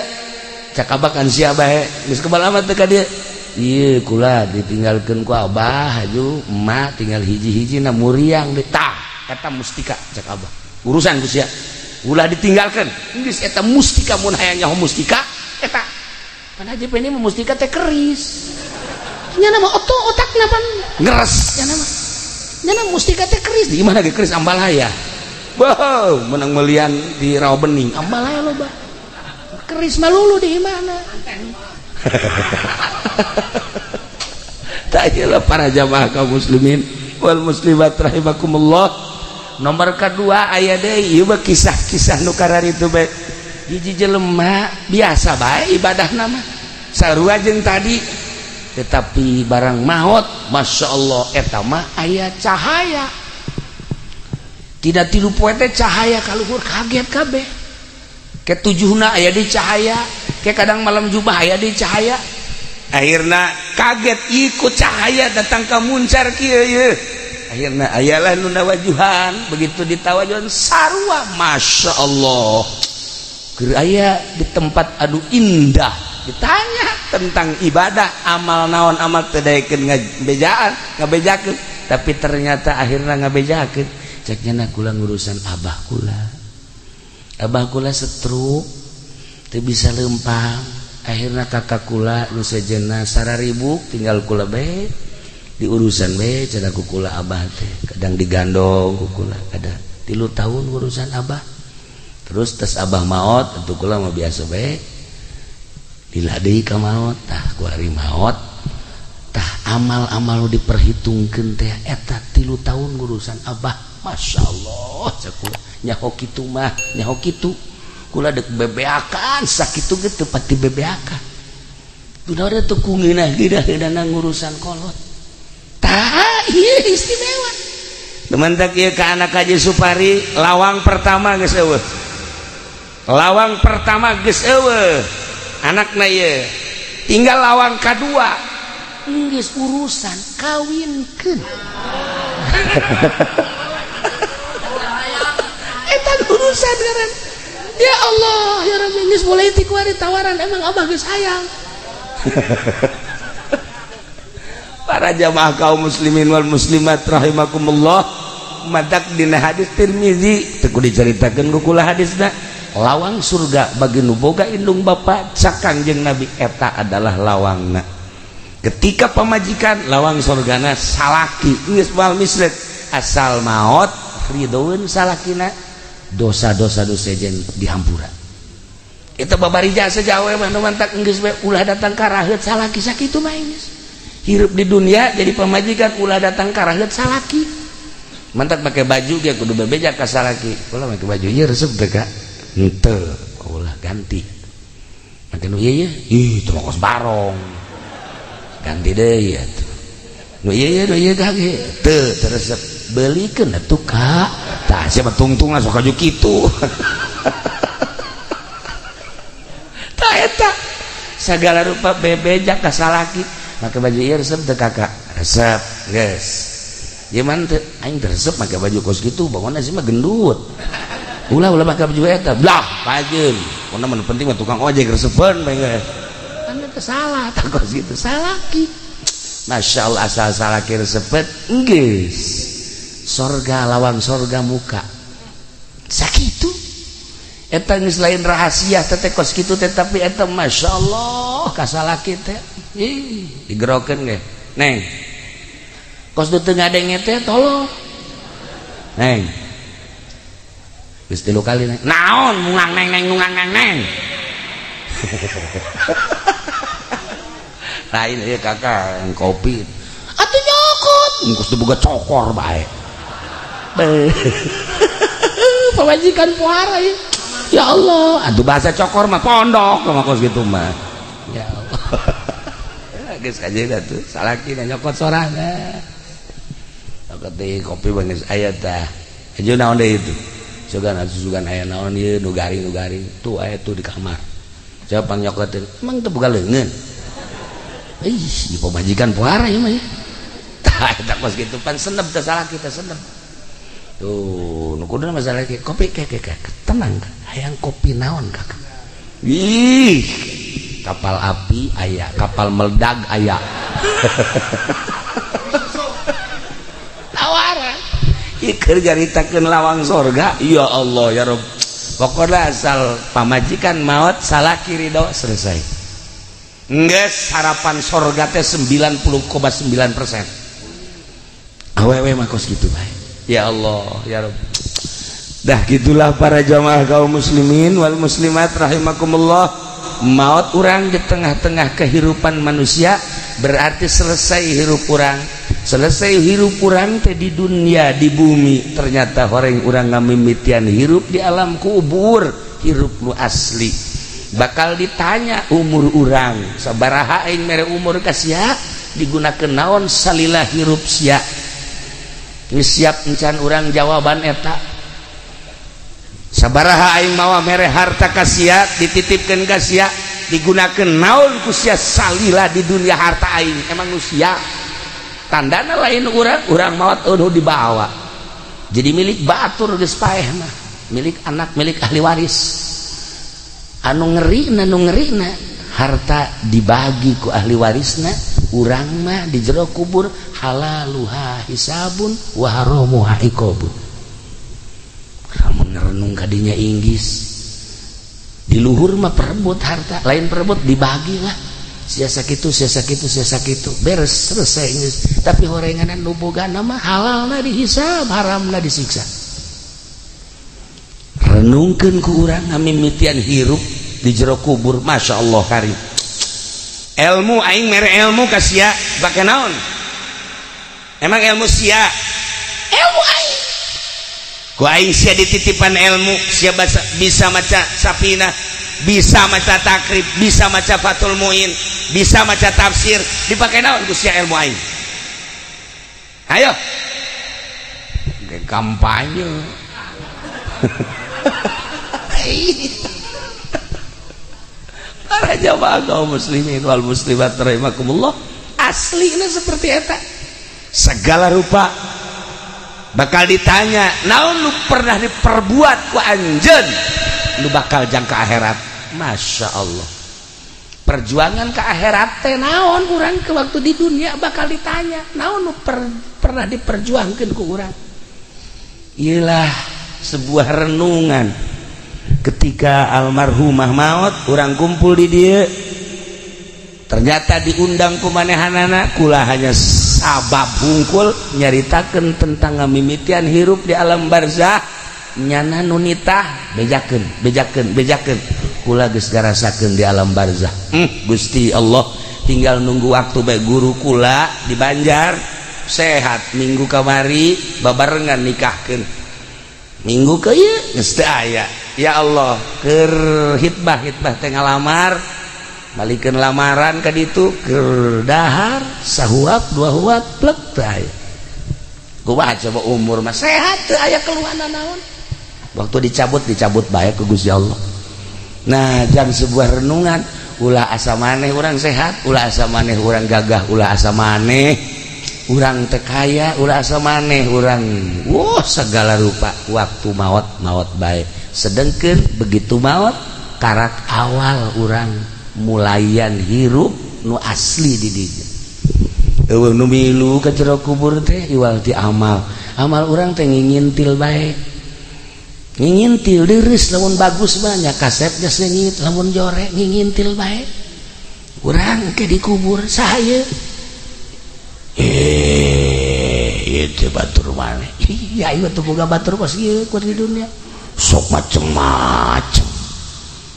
cak abah kan sia bae geus kebalamat teh ka dieu. Ieu kula ditinggalkeun ku abah haju emak tinggal hiji-hijina muriang deui tah eta mustika cak abah. Urusan ku sia ulah ditinggalkeun geus eta mustika mun hayang nyaho mustika eta. Pan haji ini mah mustika teh keris. Nya nama otak napan ngeres nya nama mustika teh keris di mana ge keris ambalaya. Wow, menang melian di rawa bening ambalaya loba. Keris malulu di mana? Tayalah para jamaah kaum muslimin wal muslimat rahimakumullah. Nomor kedua aya deui ieu mah kisah-kisah nu kararitu bae. Hiji jelema biasa bae ibadahna mah sarua jeung tadi. Tetapi barang maut masyaallah eta mah aya cahaya. Tidak tilu poe teh cahaya kaluhur kaget kabeh. Ketujuhna aya di cahaya, ke kadang malam Jumat aya di cahaya. Akhirna kaget ikut cahaya datang ka muncar kieu ye. Akhirna ayalah nu nawajuhan, begitu ditawajuhan sarua masyaallah. Keur aya di tempat adu indah. Ditanya tentang ibadah amal naon amal tedaikeun ngabejakeun tapi ternyata akhirnya ngabejakeun ceknya kula ngurusan abah kula stroke teu bisa lempang akhirnya kakak kula nu sejenna sararibuk tinggal kula bae diurusan bae cenah ku kula abah teh kadang digandong ku kula ada 3 tahun urusan abah terus tes abah maot tentu kula mah biasa bae lila deui ka maot tah ku ari maot tah amal-amal diperhitungkeun teh eta 3 tahun ngurusan abah masyaallah cakul nyaho kitu mah nyaho kitu kula dek bebeakan sakitu ge teu pati bebeakan kunaon teh ku ngeunah geunah ngurusan kolot tah ieu istimewa teman-teman ieu ka anak Haji Supari lawang pertama geus eueuh. Lawang pertama geus eueuh. Anakna ieu. Tinggal lawang kadua. Geus urusan kawinkeun. Eta urusan ngaran. Ya Allah, ya Rabbi geus mulai ti kuari tawaran emang Abah geus hayang. Para jamaah kaum muslimin wal muslimat rahimakumullah, madak dina hadis Tirmizi teu dicaritakeun ku kula hadisna lawang surga bagi nu boga indung bapa cak Kangjeng Nabi eta adalah lawangna. Ketika pamajikan lawang surgana salaki geus moal mislet asal maot ridoeun salakina dosa-dosa sejen dihampura. Eta babarija sajawe mah nu mantak geus we ulah datang ka raheut salaki sakitu mah geus. Hirup di dunia jadi pemajikan ulah datang ka raheut salaki. Mantak pakai baju ge kudu bebeja ka salaki. Ulah make baju ieu resep teh ka. Henteu, ulah ganti. Make nu ieu ih teu kos barong. Ganti deui atuh. Nu ieu kage teu resep beulikeun atuh ka. Tah sia mah tungtungna sok aju kitu. Tah eta sagala rupa bebeja ka salaki. Make baju ieu resep teu kakak resep geus gimana teh aing teh resep make baju kos kitu bangunna sih mah gendut ulah make baju eta blah pajeun mun mah penting mah tukang ojek resepeun bae geus kan teh salah tah kos kitu salaki masyaallah asal salaki resepet geus surga lawang surga muka sakitu eta geus lain rahasia teh kos kitu teh tapi eta masyaallah ka salaki teh digerokeun ge neng kos teu ngadenge teh tolong neng geus 3 kali neng naon mungang neng lain ieu kakak kopi atuh nyokot engkos teu boga cokor bae pamajikan puara ya Allah atuh bahasa cokor mah pondok mah kos kitu mah ya Allah geus kajeuna tuh salaki nyokot sorana nyokot deui kopi geus aya tah ajeun naon deui itu sugan aya naon ieu nu garing tuh aya tuh di kamar coba nyokotin emang teu boga leungeun ih di pamajikan puara ieu mah ya tah eta kos kitu pan senep teh salaki teh senep tuh nu kuduna masalah kopi tenang hayang kopi naon kakak ih kapal api aya kapal meledak aya tawaran ikeur jaritakeun lawang sorga ya Allah ya Rabb pokokna asal pamajikan maot salaki ridho selesai geus harapan sorga teh 90,9% awewe mah kos kitu bae ya Allah ya Rabb dah gitulah para jamaah kaum muslimin wal muslimat rahimakumullah maut urang di tengah-tengah kehidupan manusia berarti selesai hirup urang teh di dunia di bumi ternyata horeng urang ngamimitian hirup di alam kubur hirup nu asli bakal ditanya umur urang sabaraha aing mere umur ka sia digunakeun naon salila hirup sia geus siap encan urang jawaban eta sabaraha aing mawa mere harta ka sia dititipkeun ka sia digunakeun naon ku sia salila di dunia harta aing emang nu sia tandana lain urang maot eueuh dibawa jadi milik batur geus paeh mah milik anak milik ahli waris anu ngerina harta dibagi ku ahli warisna urang mah di jero kubur halaluha hisabun wa haramuha iqabun merenung kadinya inggis di luhur mah perebut harta lain perebut dibagi lah siasa kitu beres selesai inggis tapi horenganan nu bogana mah halalna dihisab haramna disiksa renungkeun ku urang ngamimitian hirup di jero kubur masyaallah karim ilmu aing mere ilmu ka sia bake naon emang ilmu sia ilmu aing ku aing sia dititipan ilmu sia bisa maca Safinah bisa maca takrib bisa maca Fathul Muin bisa maca tafsir dipake naon ku sia ilmu aing ayo kampanye. Para jamaah kaum muslimin wal muslimat rahimakumullah, aslinya seperti eta. Segala rupa bakal ditanya, naon nu pernah diperbuat ku anjeun nu bakal jang ka akhirat. Masya Allah, perjuangan ke akhirat teh naon, urang ke waktu di dunia bakal ditanya naon nu pernah diperjuangkeun ku urang. Iyalah sebuah renungan ketika almarhumah maut, urang kumpul di dieu, ternyata diundang ku manehanana, kula hanya sabab hungkul nyaritakeun tentang ngamimitian hirup di alam barzah. Nyana nu nitah bejakeun kula geus garasakeun di alam barzah. Gusti Allah tinggal nunggu waktu bae guru kula di Banjar sehat, minggu kamari babarengan nikahkeun. Minggu ke ieu geus teu aya. Ya Allah, keur hitbah teh ngalamar, malikeun lamaran ka ditu keur dahar sahuap dua huap plek teu aya. Kumaha coba umur mah sehat teu aya keluhan naon. Waktu dicabut bae ku Gusti Allah. Nah, jang sebuah renungan, ulah asa maneh urang sehat, ulah asa maneh urang gagah, ulah asa maneh urang teh kaya, ulah asa maneh urang segala rupa waktu maot bae. Sedengkeun begitu maot karak awal urang mulayan hirup nu asli di dieu. Eueuh nu milu ka jero kubur teh iwal ti amal urang teh ngingintil bae. Ngingintil diris lamun bagus banyak kasetnya sengit, lamun jorek ngingintil bae. Urang ke dikubur saya itu batur maneh. Iya ieu teu boga batur kos ieu ku di dunia. Sok macem-macem.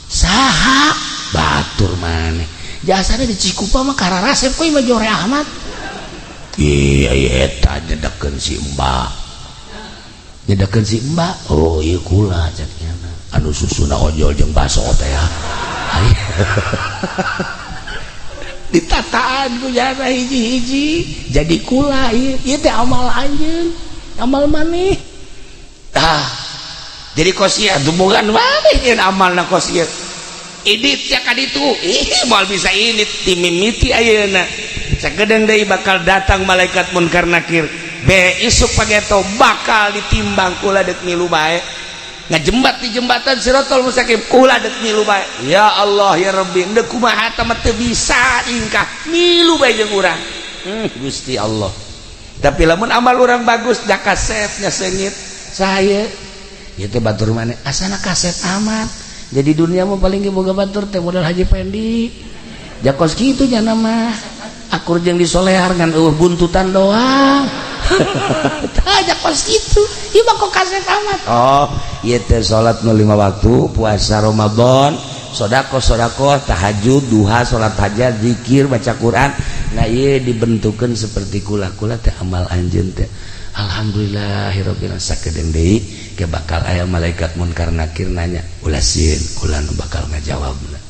Saha batur maneh. Jasana di Cikupa mah kararasep koy mah jore amat. Iya eta nyedekeun si Mbak. Nyedakeun si Mbak, oh iya kula caknya anu susuna ojol jeung baso teh ya. Ditataan ku jana hiji-hiji jadi kula ieu teh amal anjeun, amal maneh. Jadi kosiah dumungan maneh nyeun amalna kosiah. Idit ya ka ditu, moal bisa idit timimiti ayeuna. Sakedeung deui bakal datang malaikat munkar nakir. Isuk pageto bakal ditimbang kula dek milu bae ngajembat di jembatan Siratal Mustaqim kula dek milu bae. Ya Allah ya Rabbi endeu kumaha teh teu bisa ingkah milu bae jeung urang. Gusti Allah. Tapi lamun amal urang bagus da kasetnya sengit saya ieu teh batur maneh asana kaset amat. Jadi dunia mah paling ge boga batur teh modal Haji Pendi. Jakos kitu nya mah akur jeung disolehar ngan eueuh buntutan doang. Aja kos gitu, ieu mah kok kaset amat. Oh, ieu teh salat nu 5 waktu, puasa Ramadan, sedekah, tahajud, duha, salat hajat, zikir, baca Quran. Nah, ieu dibentukeun seperti kula teh amal anjeun teh. Alhamdulillahirabbil alamin sakedeung deui ke bakal aya malaikat munkar nakir nanya, ulah sieun kula nu bakal ngajawabna.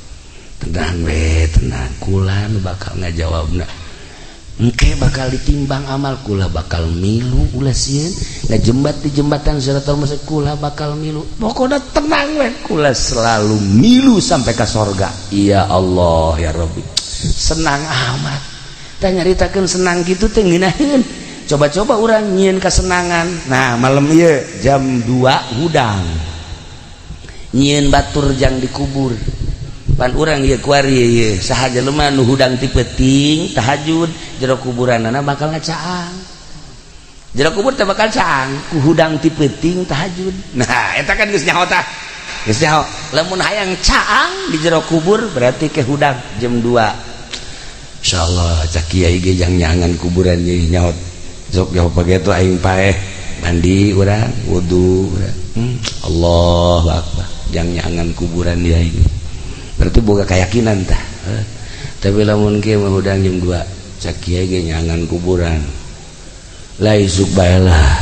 Tenang we, tenang, kula nu bakal ngajawabna. Engke bakal ditimbang amal kula bakal milu ulah sieun ngajembat di jembatan Siratal Mustaqim kula bakal milu. Pokoknya tenang we, kula selalu milu sampai ke sorga. Ya Allah ya Rabbi, senang amat. Tah nyaritakeun senang gitu teh ngeunaheun. Coba-coba urang nyieun kasenangan. Nah, malam ieu jam 2 hudang. Nyieun batur jang dikubur. Pan urang ieu kuari ieu saha jelema nu hudang ti peuting tahajud jero kuburanna bakal ngacaang. Jero kubur teh bakal caang ku hudang ti peuting tahajud. Nah, eta kan geus nyaho tah. Geus nyaho. Lamun hayang caang di jero kubur berarti ke hudang jam 2. Insyaallah cak kiai ge jang nyangan kuburan ieu nyaho. Sok nyaho pageto aing paeh mandi urang wudu urang. Allahu akbar. Jang nyangan kuburan dia ini. Berarti boga keyakinan tah. Tapi lamun kieu mah hudang jam 2 cak kiai ge nyangan kuburan. Lah isuk bae lah.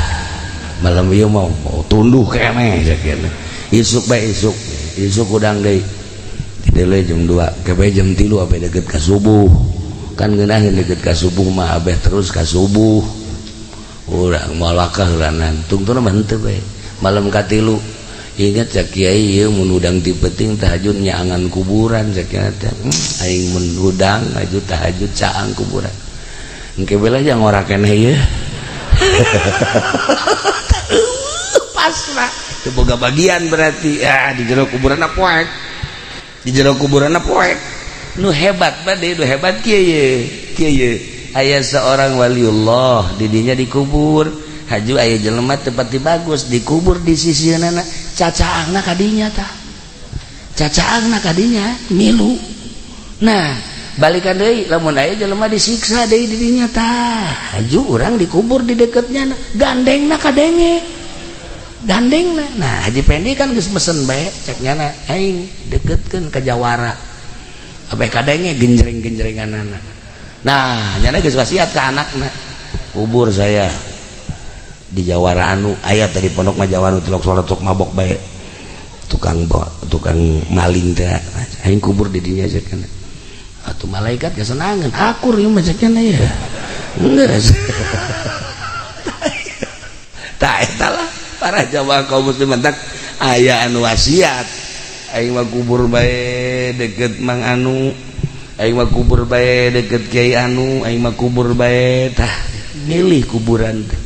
Malam ieu mau tunduh keneh cak kieu. Isuk bae isuk hudang deui. Tidele jam 2, ke bae jam 3 abe deukeut ka subuh. Kan ngeunaheun deukeut ka subuh mah abeh terus ka subuh. urang malakah ulanan tungtuna mah henteu bae malam katilu ingat cak kiai ieu mun udang ti peuting tahajud nyaangan kuburan cak kiai teh aing mun udang aju tahajud caang kuburan engke bela jang ora keneh ieu pasrah teu boga bagian berarti di jero kuburanna poek di jero kuburanna poek nu hebat bade nu hebat kieu aya seorang waliullah didinya dikubur haju aya jelema tepati bagus dikubur di sisieunana cacaangna kadinya tah cacaangna kadinya milu nah balikan deui lamun aya jelema disiksa deui didinya tah haju urang dikubur di deketnya gandengna kadenge gandengna nah haji pendi kan geus mesen bae cek nyana aing deketkeun ka jawara abe kadenge genjreng-genjrenganana nah nyana geus wasiat ka anakna kubur saya di jawara anu aya tadi pondok mah jawara tilok salat sok mabok bae tukang maling teh aing kubur di dinya cek kana atuh malaikat kesenangan akur ieu mah cek kana ya geus tah eta lah para jamaah kaum muslimin tak aya anu wasiat aing mah kubur bae deket mang anu aing mah kubur bae deket kiai anu aing mah kubur bae tah milih kuburan teh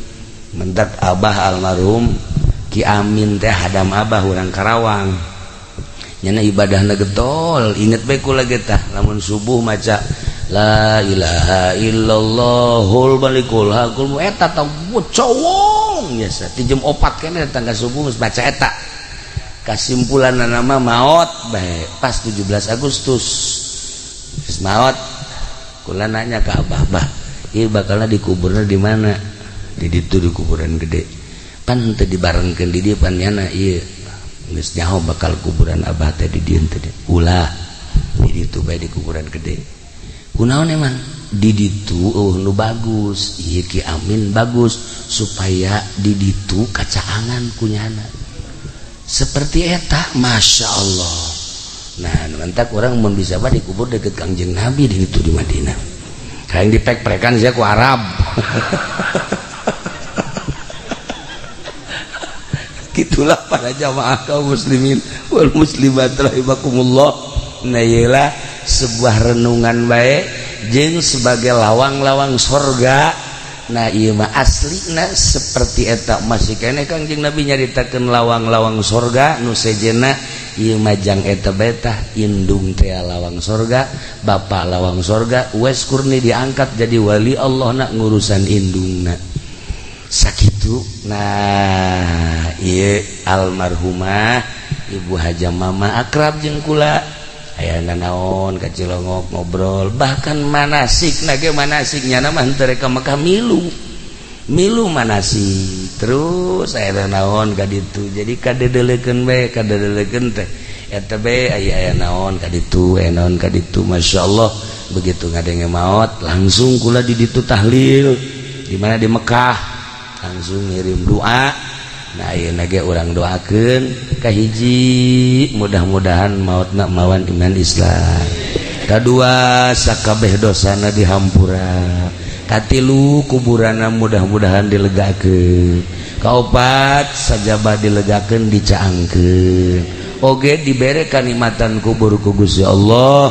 mentak abah almarhum Ki Amin teh hadam abah urang Karawang nyana ibadahna getol inget bae kula ge tah lamun subuh maca la ilaha illallahul malikul hakul eta tah cowong biasa ti jam 4 keneh tangga subuh geus baca eta kasimpulanna nama maot bae pas 17 Agustus geus maot kula nanya ka abah bah ieu bakalna dikuburna di mana di ditu di kuburan gede pan teu dibarengkeun di dieu pan nyana ieu geus nyaho bakal kuburan abah teh di dieu teh ulah di ditu bae di kuburan gede kunaon emang di ditu nu bagus ieu Ki Amin bagus supaya di ditu kacaangan kunyana seperti eta masya Allah nah mantak orang mun bisa bah dikubur deket Kangjeng Nabi di ditu di Madinah kayak dipek-pekan sia ku Arab gitulah para jamaah kaum muslimin wal muslimat rahimakumullah nah iyalah sebuah renungan baik jeung sebagai lawang-lawang sorga nah ieu mah aslina seperti eta masih keneh Kangjeng Nabi nyaritakeun lawang-lawang sorga nu sejenna ieu mah jang eta bae tah indung teh lawang sorga bapa lawang sorga wes kurni diangkat jadi wali Allah nak ngurusan indungna sakitu nah ieu almarhumah Ibu Haja Mama akrab jeung kula aya naon ka Cilongok ngobrol bahkan manasik ge manasiknya mah henteu rek ka Mekah milu manasik terus aya naon ka ditu jadi kadedelekeun bae kadedelekeun teh eta bae aya naon ka ditu aya naon ka ditu masyaallah begitu ngadenge maot langsung kula di ditu tahlil di mana di Mekah langsung ngirim doa nah ayeuna ge urang doakeun ka hiji mudah-mudahan mautna mawan iman Islam kadua sakabeh dosana dihampura katilu kuburanna mudah-mudahan dilegakeun kaopat sajabah dilegakeun dicaangkeun oge dibere kanikmatan kubur ku Gusti Allah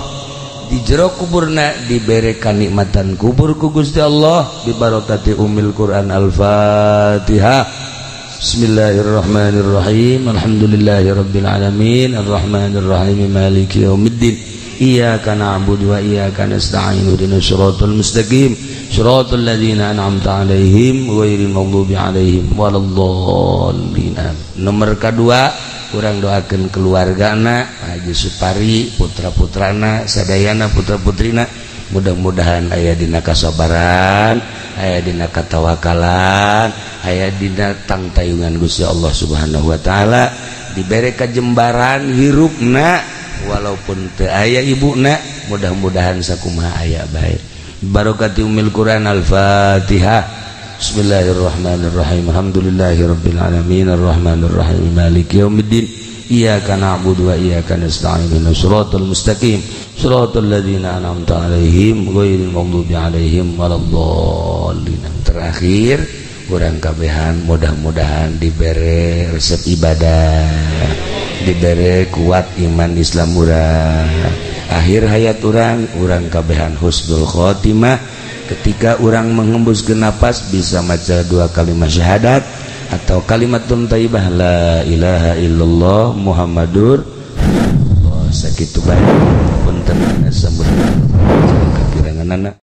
di jero kuburna dibere kanikmatan kubur ku Gusti Allah bi barokati Ummul Quran Al-Fatihah. Bismillahirrahmanirrahim. Alhamdulillahirabbil alamin arrahmanir rahim maliki yaumiddin. Iyyaka na'budu wa iyyaka nasta'in ihdinas siratal mustaqim siratal ladzina an'amta 'alaihim ghairil maghdubi 'alaihim waladdallin. Nomor kedua kurang doakan keluargana Haji Supari putra-putrana sadayana putra-putrina mudah-mudahan aya dina kasabaran aya dina katawakalan aya dina tangtayungan Gusti Allah Subhanahu wa taala dibere kajembaran hirupna walaupun teu aya ibuna mudah-mudahan sakumaha aya bae barokati Ummul Quran Al-Fatihah. Bismillahirrahmanirrahim. Alhamdulillahirabbil alamin arrahmanir rahim maliki yaumiddin. Iyyaka na'budu wa iyyaka nasta'in ihdinas siratal mustaqim siratal ladzina an'amta 'alaihim ghairil maghdubi 'alaihim waladdallin. Terakhir urang kabehan mudah-mudahan dibere resep ibadah, dibere kuat iman Islam urang, akhir hayat urang kabehan husnul khotimah. Ketika orang menghembuskan napas bisa maca 2 kalimat syahadat atau kalimatun thayyibah la ilaha illallah Muhammadur Rasulullah. Sakitu bae punten sambut kakiranganana.